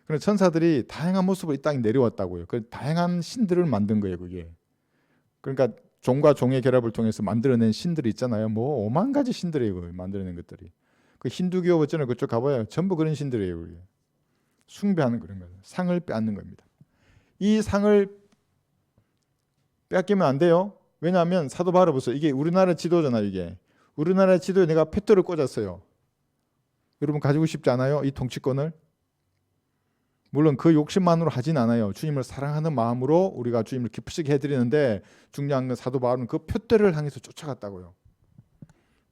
그래서 천사들이 다양한 모습으로 이 땅에 내려왔다고요. 그 다양한 신들을 만든 거예요. 그게. 그러니까 종과 종의 결합을 통해서 만들어낸 신들이 있잖아요. 뭐 5만 가지 신들이에요. 만들어낸 것들이. 그 힌두교 어쩌나 그쪽 가봐요. 전부 그런 신들이에요. 그게. 숭배하는 그런 거예요. 상을 빼앗는 겁니다. 이 상을 빼앗기면 안 돼요. 왜냐하면 사도 바울 보세요. 이게 우리나라 지도잖아요. 이게 우리나라 지도에 내가 팻토를 꽂았어요. 여러분 가지고 싶지 않아요? 이 통치권을? 물론 그 욕심만으로 하진 않아요. 주님을 사랑하는 마음으로 우리가 주님을 기쁘시게 해드리는데 중요한 건 사도 바울은 그 표대를 향해서 쫓아갔다고요.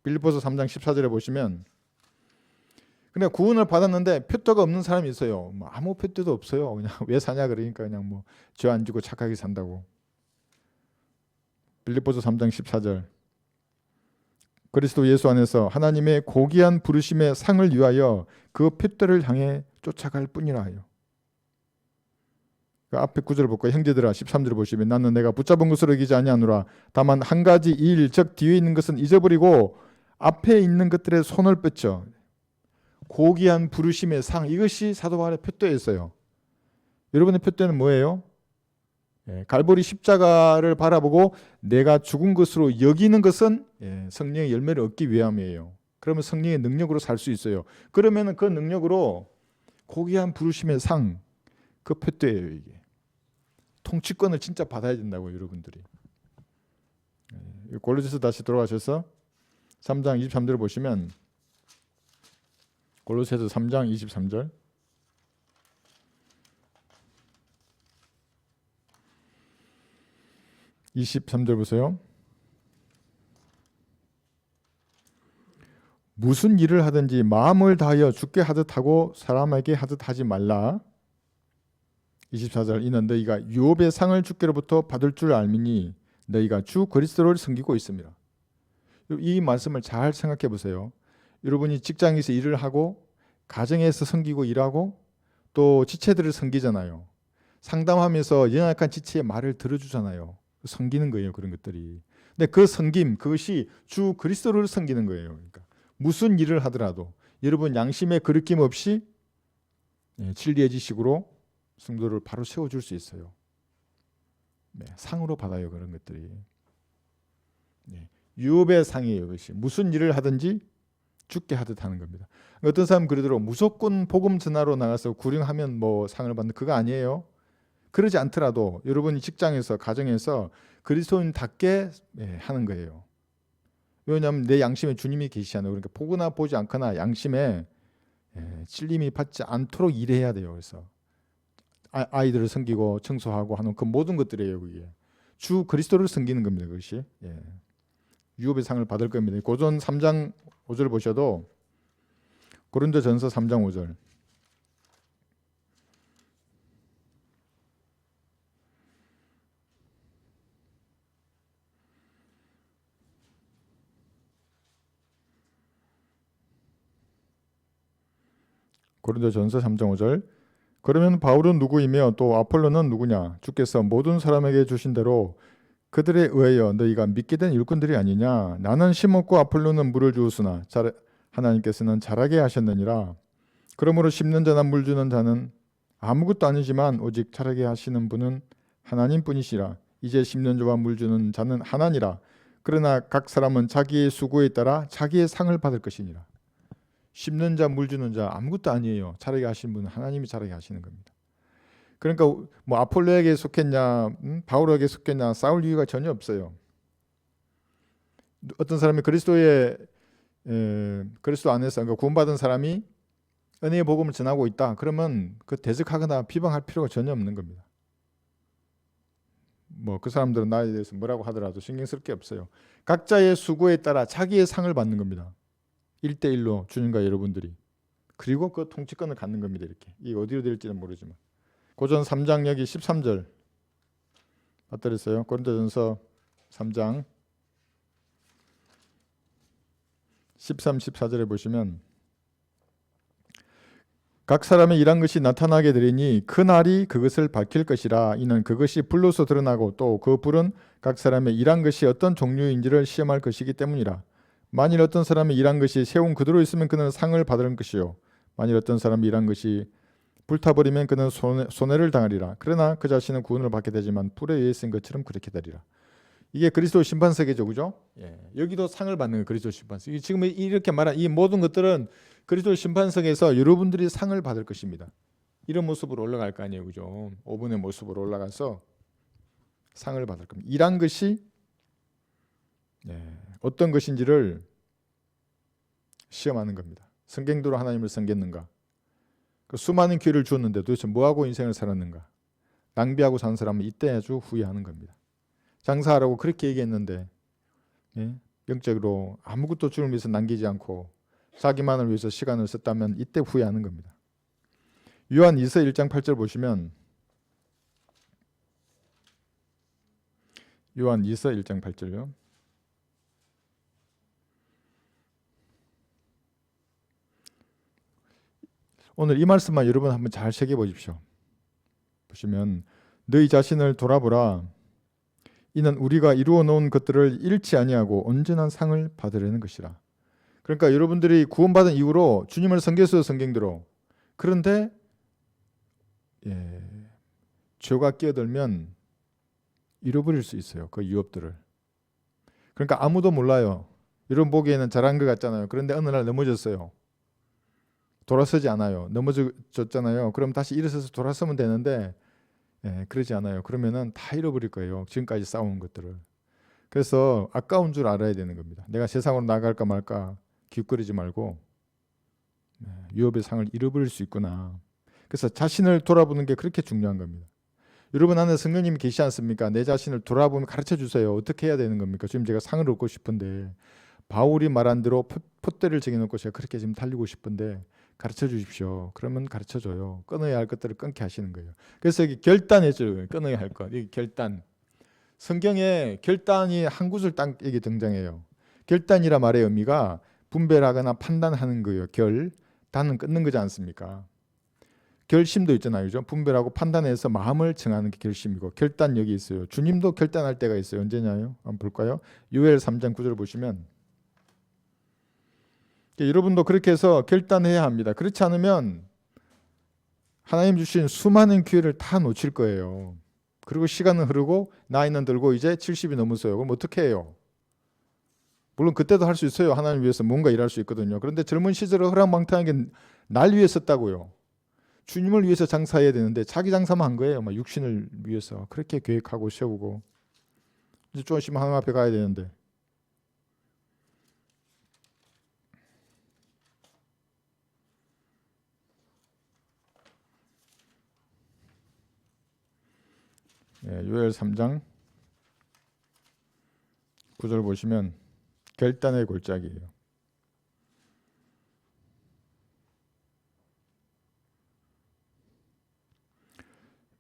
빌립보서 3장 14절에 보시면 그냥 구원을 받았는데 표대가 없는 사람이 있어요. 뭐 아무 표대도 없어요. 그냥 왜 사냐 그러니까 그냥 뭐 죄 안 지고 착하게 산다고. 빌립보서 3장 14절 그리스도 예수 안에서 하나님의 고귀한 부르심의 상을 위하여 그 표대를 향해 쫓아갈 뿐이라 하여. 그 앞에 구절을 볼까요? 형제들아 13절을 보시면 나는 내가 붙잡은 것으로 이기지 아니하노라. 다만 한 가지 일 즉 뒤에 있는 것은 잊어버리고 앞에 있는 것들에 손을 뻗쳐. 고귀한 부르심의 상, 이것이 사도 바울의 표대였어요. 여러분의 표대는 뭐예요? 갈보리 십자가를 바라보고 내가 죽은 것으로 여기는 것은 성령의 열매를 얻기 위함이에요. 그러면 성령의 능력으로 살 수 있어요. 그러면 그 능력으로 고귀한 부르심의 상, 그 표대예요. 이게 통치권을 진짜 받아야 된다고 여러분들이. 골로새서 다시 돌아가셔서 3장 23절 보시면 골로새서 3장 23절 보세요. 무슨 일을 하든지 마음을 다하여 주께 하듯 하고 사람에게 하듯 하지 말라. 24절 이는 너희가 유업의 상을 주께로부터 받을 줄 알미니 너희가 주 그리스도를 섬기고 있습니다. 이 말씀을 잘 생각해 보세요. 여러분이 직장에서 일을 하고 가정에서 섬기고 일하고 또 지체들을 섬기잖아요. 상담하면서 연약한 지체의 말을 들어주잖아요. 섬기는 거예요. 그런 것들이. 근데 그 섬김 그것이 주 그리스도를 섬기는 거예요. 그러니까 무슨 일을 하더라도 여러분 양심에 거리낌 없이 진리의 지식으로 성도를 바로 세워줄 수 있어요. 상으로 받아요. 그런 것들이. 유업의 상이에요. 이것이. 무슨 일을 하든지 죽게 하듯 하는 겁니다. 어떤 사람은 그러더라고 무조건 복음 전하러 나가서 구령하면 뭐 상을 받는 그거 아니에요. 그러지 않더라도 여러분이 직장에서 가정에서 그리스도인답게 하는 거예요. 왜냐하면 내 양심에 주님이 계시잖아요. 그러니까 보거나 보지 않거나 양심에 찔림이 받지 않도록 일해야 돼요. 그래서 아이들을 섬기고 청소하고 하는 그 모든 것들이에요. 그게 주 그리스도를 섬기는 겁니다. 그것이 유업의 상을 받을 겁니다. 고전 3장 5절 보셔도 고린도전서 3장 5절 고린도전서 3장 5절 그러면 바울은 누구이며 또 아폴로는 누구냐? 주께서 모든 사람에게 주신 대로 그들에 의하여 너희가 믿게 된 일꾼들이 아니냐? 나는 심었고 아폴로는 물을 주었으나 하나님께서는 자라게 하셨느니라. 그러므로 심는 자나 물 주는 자는 아무것도 아니지만 오직 자라게 하시는 분은 하나님뿐이시라. 이제 심는 자와 물 주는 자는 하나니라. 그러나 각 사람은 자기의 수고에 따라 자기의 상을 받을 것이니라. 심는 자, 물 주는 자 아무것도 아니에요. 자라게 하시는 분은 하나님이 자라게 하시는 겁니다. 그러니까 뭐 아폴로에게 속했냐, 바울에게 속했냐 싸울 이유가 전혀 없어요. 어떤 사람이 그리스도 안에서 그러니까 구원받은 사람이 은혜의 복음을 전하고 있다. 그러면 그 대적하거나 비방할 필요가 전혀 없는 겁니다. 뭐 그 사람들은 나에 대해서 뭐라고 하더라도 신경 쓸 게 없어요. 각자의 수고에 따라 자기의 상을 받는 겁니다. 1대1로 주님과 여러분들이. 그리고 그 통치권을 갖는 겁니다. 이렇게. 이게 어디로 될지는 모르지만. 고전 3장 여기 13절 맞들었어요. 고린도전서 3장 13, 14절에 보시면 각 사람의 일한 것이 나타나게 되리니 그 날이 그것을 밝힐 것이라. 이는 그것이 불로서 드러나고 또 그 불은 각 사람의 일한 것이 어떤 종류인지를 시험할 것이기 때문이라. 만일 어떤 사람이 일한 것이 세운 그대로 있으면 그는 상을 받을 것이요 만일 어떤 사람이 일한 것이 불타버리면 그는 손해를 당하리라. 그러나 그 자신은 구원을 받게 되지만 불에 의해 쓴 것처럼 그렇게 되리라. 이게 그리스도 심판석이죠, 그죠? 여기도 상을 받는 거예요, 그리스도 심판석. 지금 이렇게 말한 이 모든 것들은 그리스도 심판석에서 여러분들이 상을 받을 것입니다. 이런 모습으로 올라갈 거 아니에요, 그죠? 5분의 모습으로 올라가서 상을 받을 겁니다. 일한 것이 어떤 것인지를 시험하는 겁니다. 성경대로 하나님을 섬겼는가? 그 수많은 기회를 주었는데 도대체 뭐하고 인생을 살았는가? 낭비하고 산 사람은 이때 아주 후회하는 겁니다. 장사하라고 그렇게 얘기했는데 예? 영적으로 아무것도 주를 위해서 남기지 않고 자기만을 위해서 시간을 썼다면 이때 후회하는 겁니다. 요한 2서 1장 8절 보시면 요한 2서 1장 8절요. 오늘 이 말씀만 여러분 한번 잘 새겨 보십시오. 보시면 너희 자신을 돌아보라. 이는 우리가 이루어 놓은 것들을 잃지 아니하고 온전한 상을 받으려는 것이라. 그러니까 여러분들이 구원받은 이후로 주님을 섬겼어요, 성경대로. 그런데 죄가 끼어들면 잃어버릴 수 있어요, 그 유업들을. 그러니까 아무도 몰라요. 여러분 보기에는 잘한 것 같잖아요. 그런데 어느 날 넘어졌어요. 돌아서지 않아요. 넘어졌잖아요. 그럼 다시 일어서서 돌아서면 되는데 그러지 않아요. 그러면은 다 잃어버릴 거예요, 지금까지 쌓아온 것들을. 그래서 아까운 줄 알아야 되는 겁니다. 내가 세상으로 나갈까 말까 기웃거리지 말고 유업의 상을 잃어버릴 수 있구나. 그래서 자신을 돌아보는 게 그렇게 중요한 겁니다. 여러분 안에 성령님이 계시지 않습니까? 내 자신을 돌아보면 가르쳐 주세요. 어떻게 해야 되는 겁니까? 지금 제가 상을 얻고 싶은데 바울이 말한 대로 폿대를 정해놓고 제가 그렇게 지금 달리고 싶은데 가르쳐 주십시오. 그러면 가르쳐 줘요. 끊어야 할 것들을 끊게 하시는 거예요. 그래서 여기 결단해줘요. 끊어야 할 것. 여기 결단. 성경에 결단이 한 구절 딱 여기 등장해요. 결단이라 말의 의미가 분별하거나 판단하는 거예요. 단은 끊는 거지 않습니까? 결심도 있잖아요. 그죠? 분별하고 판단해서 마음을 정하는 게 결심이고 결단 여기 있어요. 주님도 결단할 때가 있어요. 언제냐요? 한번 볼까요? 요엘 3장 9절 보시면 여러분도 그렇게 해서 결단해야 합니다. 그렇지 않으면 하나님 주신 수많은 기회를 다 놓칠 거예요. 그리고 시간은 흐르고 나이는 들고 이제 70이 넘었어요. 그럼 어떻게 해요? 물론 그때도 할 수 있어요. 하나님 위해서 뭔가 일할 수 있거든요. 그런데 젊은 시절에 허랑방탕하게 날 위해 썼다고요. 주님을 위해서 장사해야 되는데 자기 장사만 한 거예요. 막 육신을 위해서 그렇게 계획하고 세우고 이제 좀 있으면 하나님 앞에 가야 되는데 요엘 3장 9절 보시면 결단의 골짜기예요.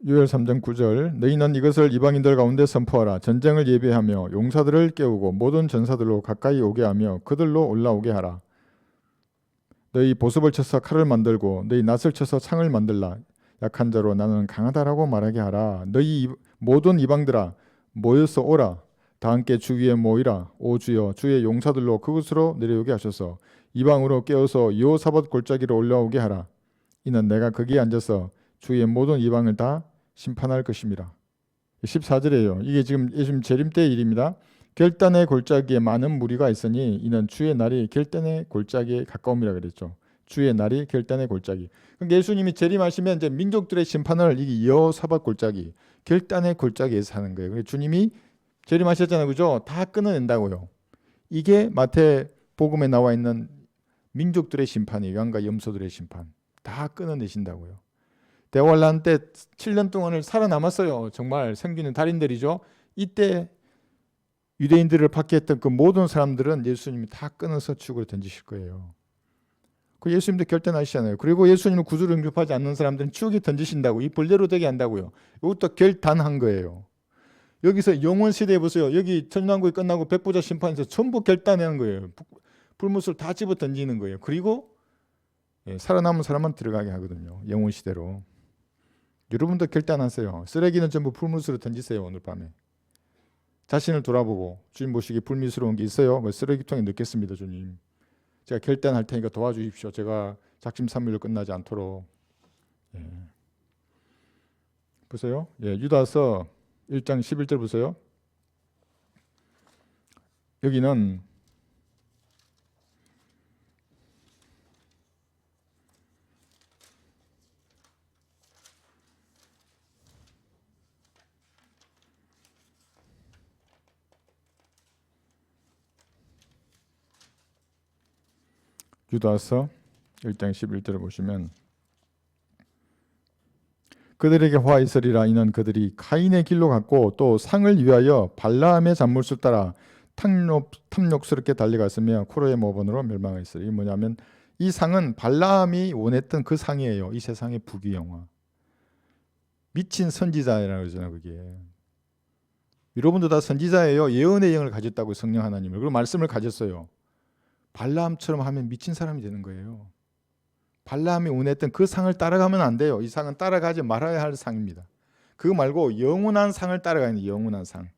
요엘 3장 9절 너희는 이것을 이방인들 가운데 선포하라. 전쟁을 예비하며 용사들을 깨우고 모든 전사들로 가까이 오게 하며 그들로 올라오게 하라. 너희 보습을 쳐서 칼을 만들고 너희 낫을 쳐서 창을 만들라. 약한 자로 나는 강하다라고 말하게 하라. 너희 모든 이방들아 모여서 오라. 다 함께 주 위에 모이라. 오 주여 주의 용사들로 그곳으로 내려오게 하셔서 이방으로 깨어서 여호사밧 골짜기로 올라오게 하라. 이는 내가 거기에 앉아서 주의 모든 이방을 다 심판할 것입니다. 14절이에요. 이게 지금 재림 때의 일입니다. 결단의 골짜기에 많은 무리가 있으니 이는 주의 날이 결단의 골짜기에 가까움이라 그랬죠. 주의 날이 결단의 골짜기. 그러니까 예수님이 재림하시면 이제 민족들의 심판을 이 여호사밧 골짜기, 결단의 골짜기에서 하는 거예요. 주님이 재림하셨잖아요, 그죠? 다 끊어낸다고요. 이게 마태 복음에 나와 있는 민족들의 심판이에요. 양과 염소들의 심판 다 끊어내신다고요. 대환란 때 7년 동안을 살아남았어요. 정말 생기는 달인들이죠. 이때 유대인들을 박해했던 그 모든 사람들은 예수님이 다 끊어서 죽으로 던지실 거예요. 그 예수님도 결단하시잖아요. 그리고 예수님을 구주로 영접하지 않는 사람들은 추억에 던지신다고, 이 벌레로 되게 한다고요. 이것도 결단한 거예요. 여기서 영원 시대에 보세요. 여기 천년왕국이 끝나고 백보자 심판에서 전부 결단하는 거예요. 불못을 다 집어 던지는 거예요. 그리고 살아남은 사람만 들어가게 하거든요. 영원 시대로. 여러분도 결단하세요. 쓰레기는 전부 불못으로 던지세요. 오늘 밤에. 자신을 돌아보고 주님 보시기에 불미스러운 게 있어요. 쓰레기통에 넣겠습니다. 주님. 제가 결단할 테니까 도와주십시오. 제가 작심삼일로 끝나지 않도록. 보세요. 유다서 1장 11절 보세요. 여기는 유다서 1장 11절을 보시면 그들에게 화 있으리라. 이는 그들이 카인의 길로 갔고 또 상을 위하여 발라함의 잔물수 따라 탐욕스럽게 달려갔으며 코로의 모본으로 멸망했으리. 이 뭐냐면 이 상은 발라함이 원했던 그 상이에요. 이 세상의 부귀영화. 미친 선지자라고 그러잖아요. 그게. 여러분도 다 선지자예요. 예언의 영을 가졌다고 성령 하나님을. 그리고 말씀을 가졌어요. 발라함처럼 하면 미친 사람이 되는 거예요. 발라함이 원했던 그 상을 따라가면 안 돼요. 이 상은 따라가지 말아야 할 상입니다. 그거 말고 영원한 상을 따라가야 돼요. 영원한 상.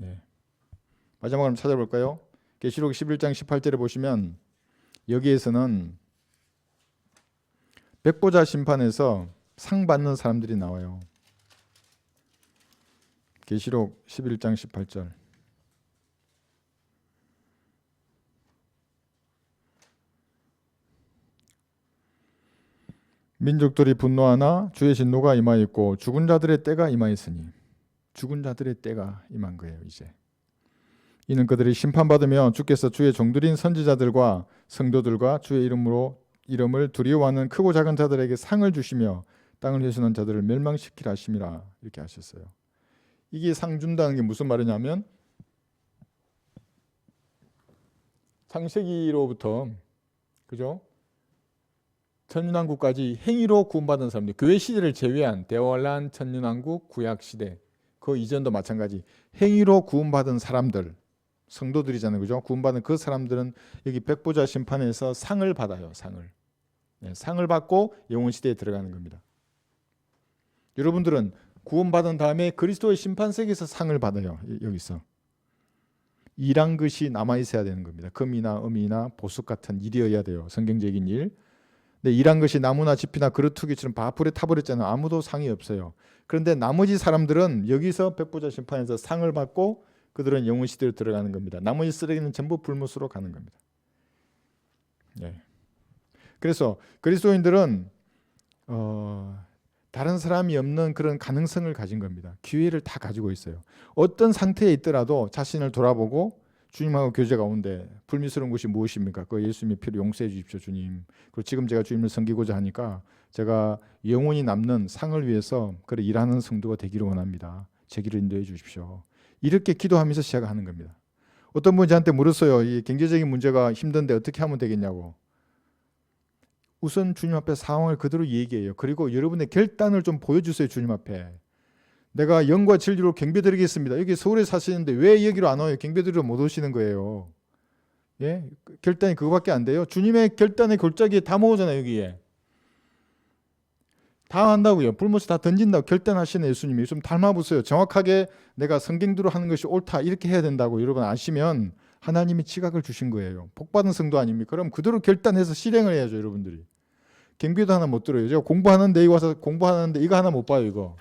네. 마지막으로 한번 찾아볼까요? 계시록 11장 18절에 보시면 여기에서는 백보자 심판에서 상 받는 사람들이 나와요. 계시록 11장 18절. 민족들이 분노하나 주의 진노가 임하였고 죽은 자들의 때가 임하였으니, 죽은 자들의 때가 임한 거예요. 이제 이는 그들이 심판받으며 주께서 주의 종들인 선지자들과 성도들과 주의 이름을 두려워하는 크고 작은 자들에게 상을 주시며 땅을 회수하는 자들을 멸망시키라 하심이라. 이렇게 하셨어요. 이게 상 준다는 게 무슨 말이냐면 창세기로부터 그죠? 천년왕국까지 행위로 구원받은 사람들, 교회 시대를 제외한 대환란, 천년왕국, 구약시대 그 이전도 마찬가지 행위로 구원받은 사람들, 성도들이잖아요. 그죠? 구원받은 그 사람들은 여기 백보자 심판에서 상을 받아요. 상을. 네, 상을 받고 영원시대에 들어가는 겁니다. 여러분들은 구원받은 다음에 그리스도의 심판석에서 상을 받아요. 여기서. 일한 것이 남아있어야 되는 겁니다. 금이나 음이나 보석 같은 일이어야 돼요. 성경적인 일. 근데 일한 것이 나무나 집이나 그릇 투기처럼 바풀에 타버렸잖아요. 아무도 상이 없어요. 그런데 나머지 사람들은 여기서 백보자 심판에서 상을 받고 그들은 영원 시대로 들어가는 겁니다. 나머지 쓰레기는 전부 불못으로 가는 겁니다. 예. 그래서 그리스도인들은 다른 사람이 없는 그런 가능성을 가진 겁니다. 기회를 다 가지고 있어요. 어떤 상태에 있더라도 자신을 돌아보고 주님하고 교제 가운데 불미스러운 것이 무엇입니까? 그 예수님의 피로 용서해 주십시오, 주님. 그리고 지금 제가 주님을 섬기고자 하니까 제가 영원히 남는 상을 위해서 그래 일하는 성도가 되기를 원합니다. 제 길을 인도해 주십시오. 이렇게 기도하면서 시작하는 겁니다. 어떤 분이 저한테 물었어요. 이 경제적인 문제가 힘든데 어떻게 하면 되겠냐고. 우선 주님 앞에 상황을 그대로 얘기해요. 그리고 여러분의 결단을 좀 보여주세요. 주님 앞에. 내가 영과 진리로 경배드리겠습니다. 여기 서울에 사시는데 왜 여기로 안 와요? 경배드리러 못 오시는 거예요. 예? 결단이 그거밖에 안 돼요. 주님의 결단의 골짜기에 다 모으잖아요. 여기에. 다 한다고요. 불못을 다 던진다고 결단하시는 예수님이 좀 닮아보세요. 정확하게 내가 성경대로 하는 것이 옳다 이렇게 해야 된다고 여러분 아시면 하나님이 지각을 주신 거예요. 복받은 성도 아닙니까? 그럼 그대로 결단해서 실행을 해야죠. 여러분들이. 경비도 하나 못 들어요. 제가 공부하는데 여기 와서 공부하는데 이거 하나 못 봐요. 이거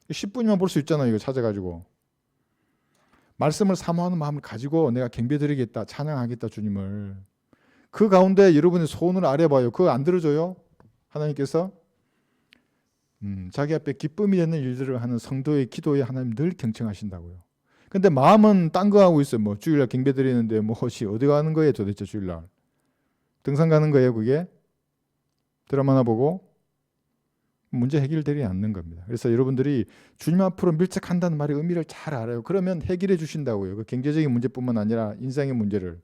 10분이면 볼 수 있잖아요. 이거 찾아가지고 말씀을 사모하는 마음을 가지고 내가 경배드리겠다, 찬양하겠다 주님을. 그 가운데 여러분의 소원을 아뢰봐요. 그거 안 들어줘요? 하나님께서 자기 앞에 기쁨이 되는 일들을 하는 성도의 기도에 하나님 늘 경청하신다고요. 근데 마음은 딴 거 하고 있어요. 뭐 주일날 경배드리는데 뭐시 어디 가는 거예요 도대체 주일날? 등산 가는 거예요 그게? 드라마나 보고? 문제 해결되지 않는 겁니다. 그래서 여러분들이 주님 앞으로 밀착한다는 말의 의미를 잘 알아요. 그러면 해결해 주신다고요. 그 경제적인 문제뿐만 아니라 인생의 문제를.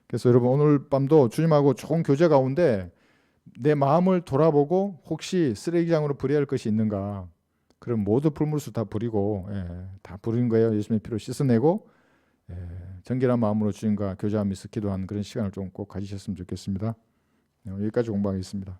그래서 여러분 오늘 밤도 주님하고 좋은 교제 가운데 내 마음을 돌아보고 혹시 쓰레기장으로 버려야 할 것이 있는가? 그럼 모두 불물수 다 버리고 다 버리는 거예요. 예수님의 피로 씻어내고 정결한 마음으로 주님과 교제하면서 기도하는 그런 시간을 좀 꼭 가지셨으면 좋겠습니다. 여기까지 공부하겠습니다.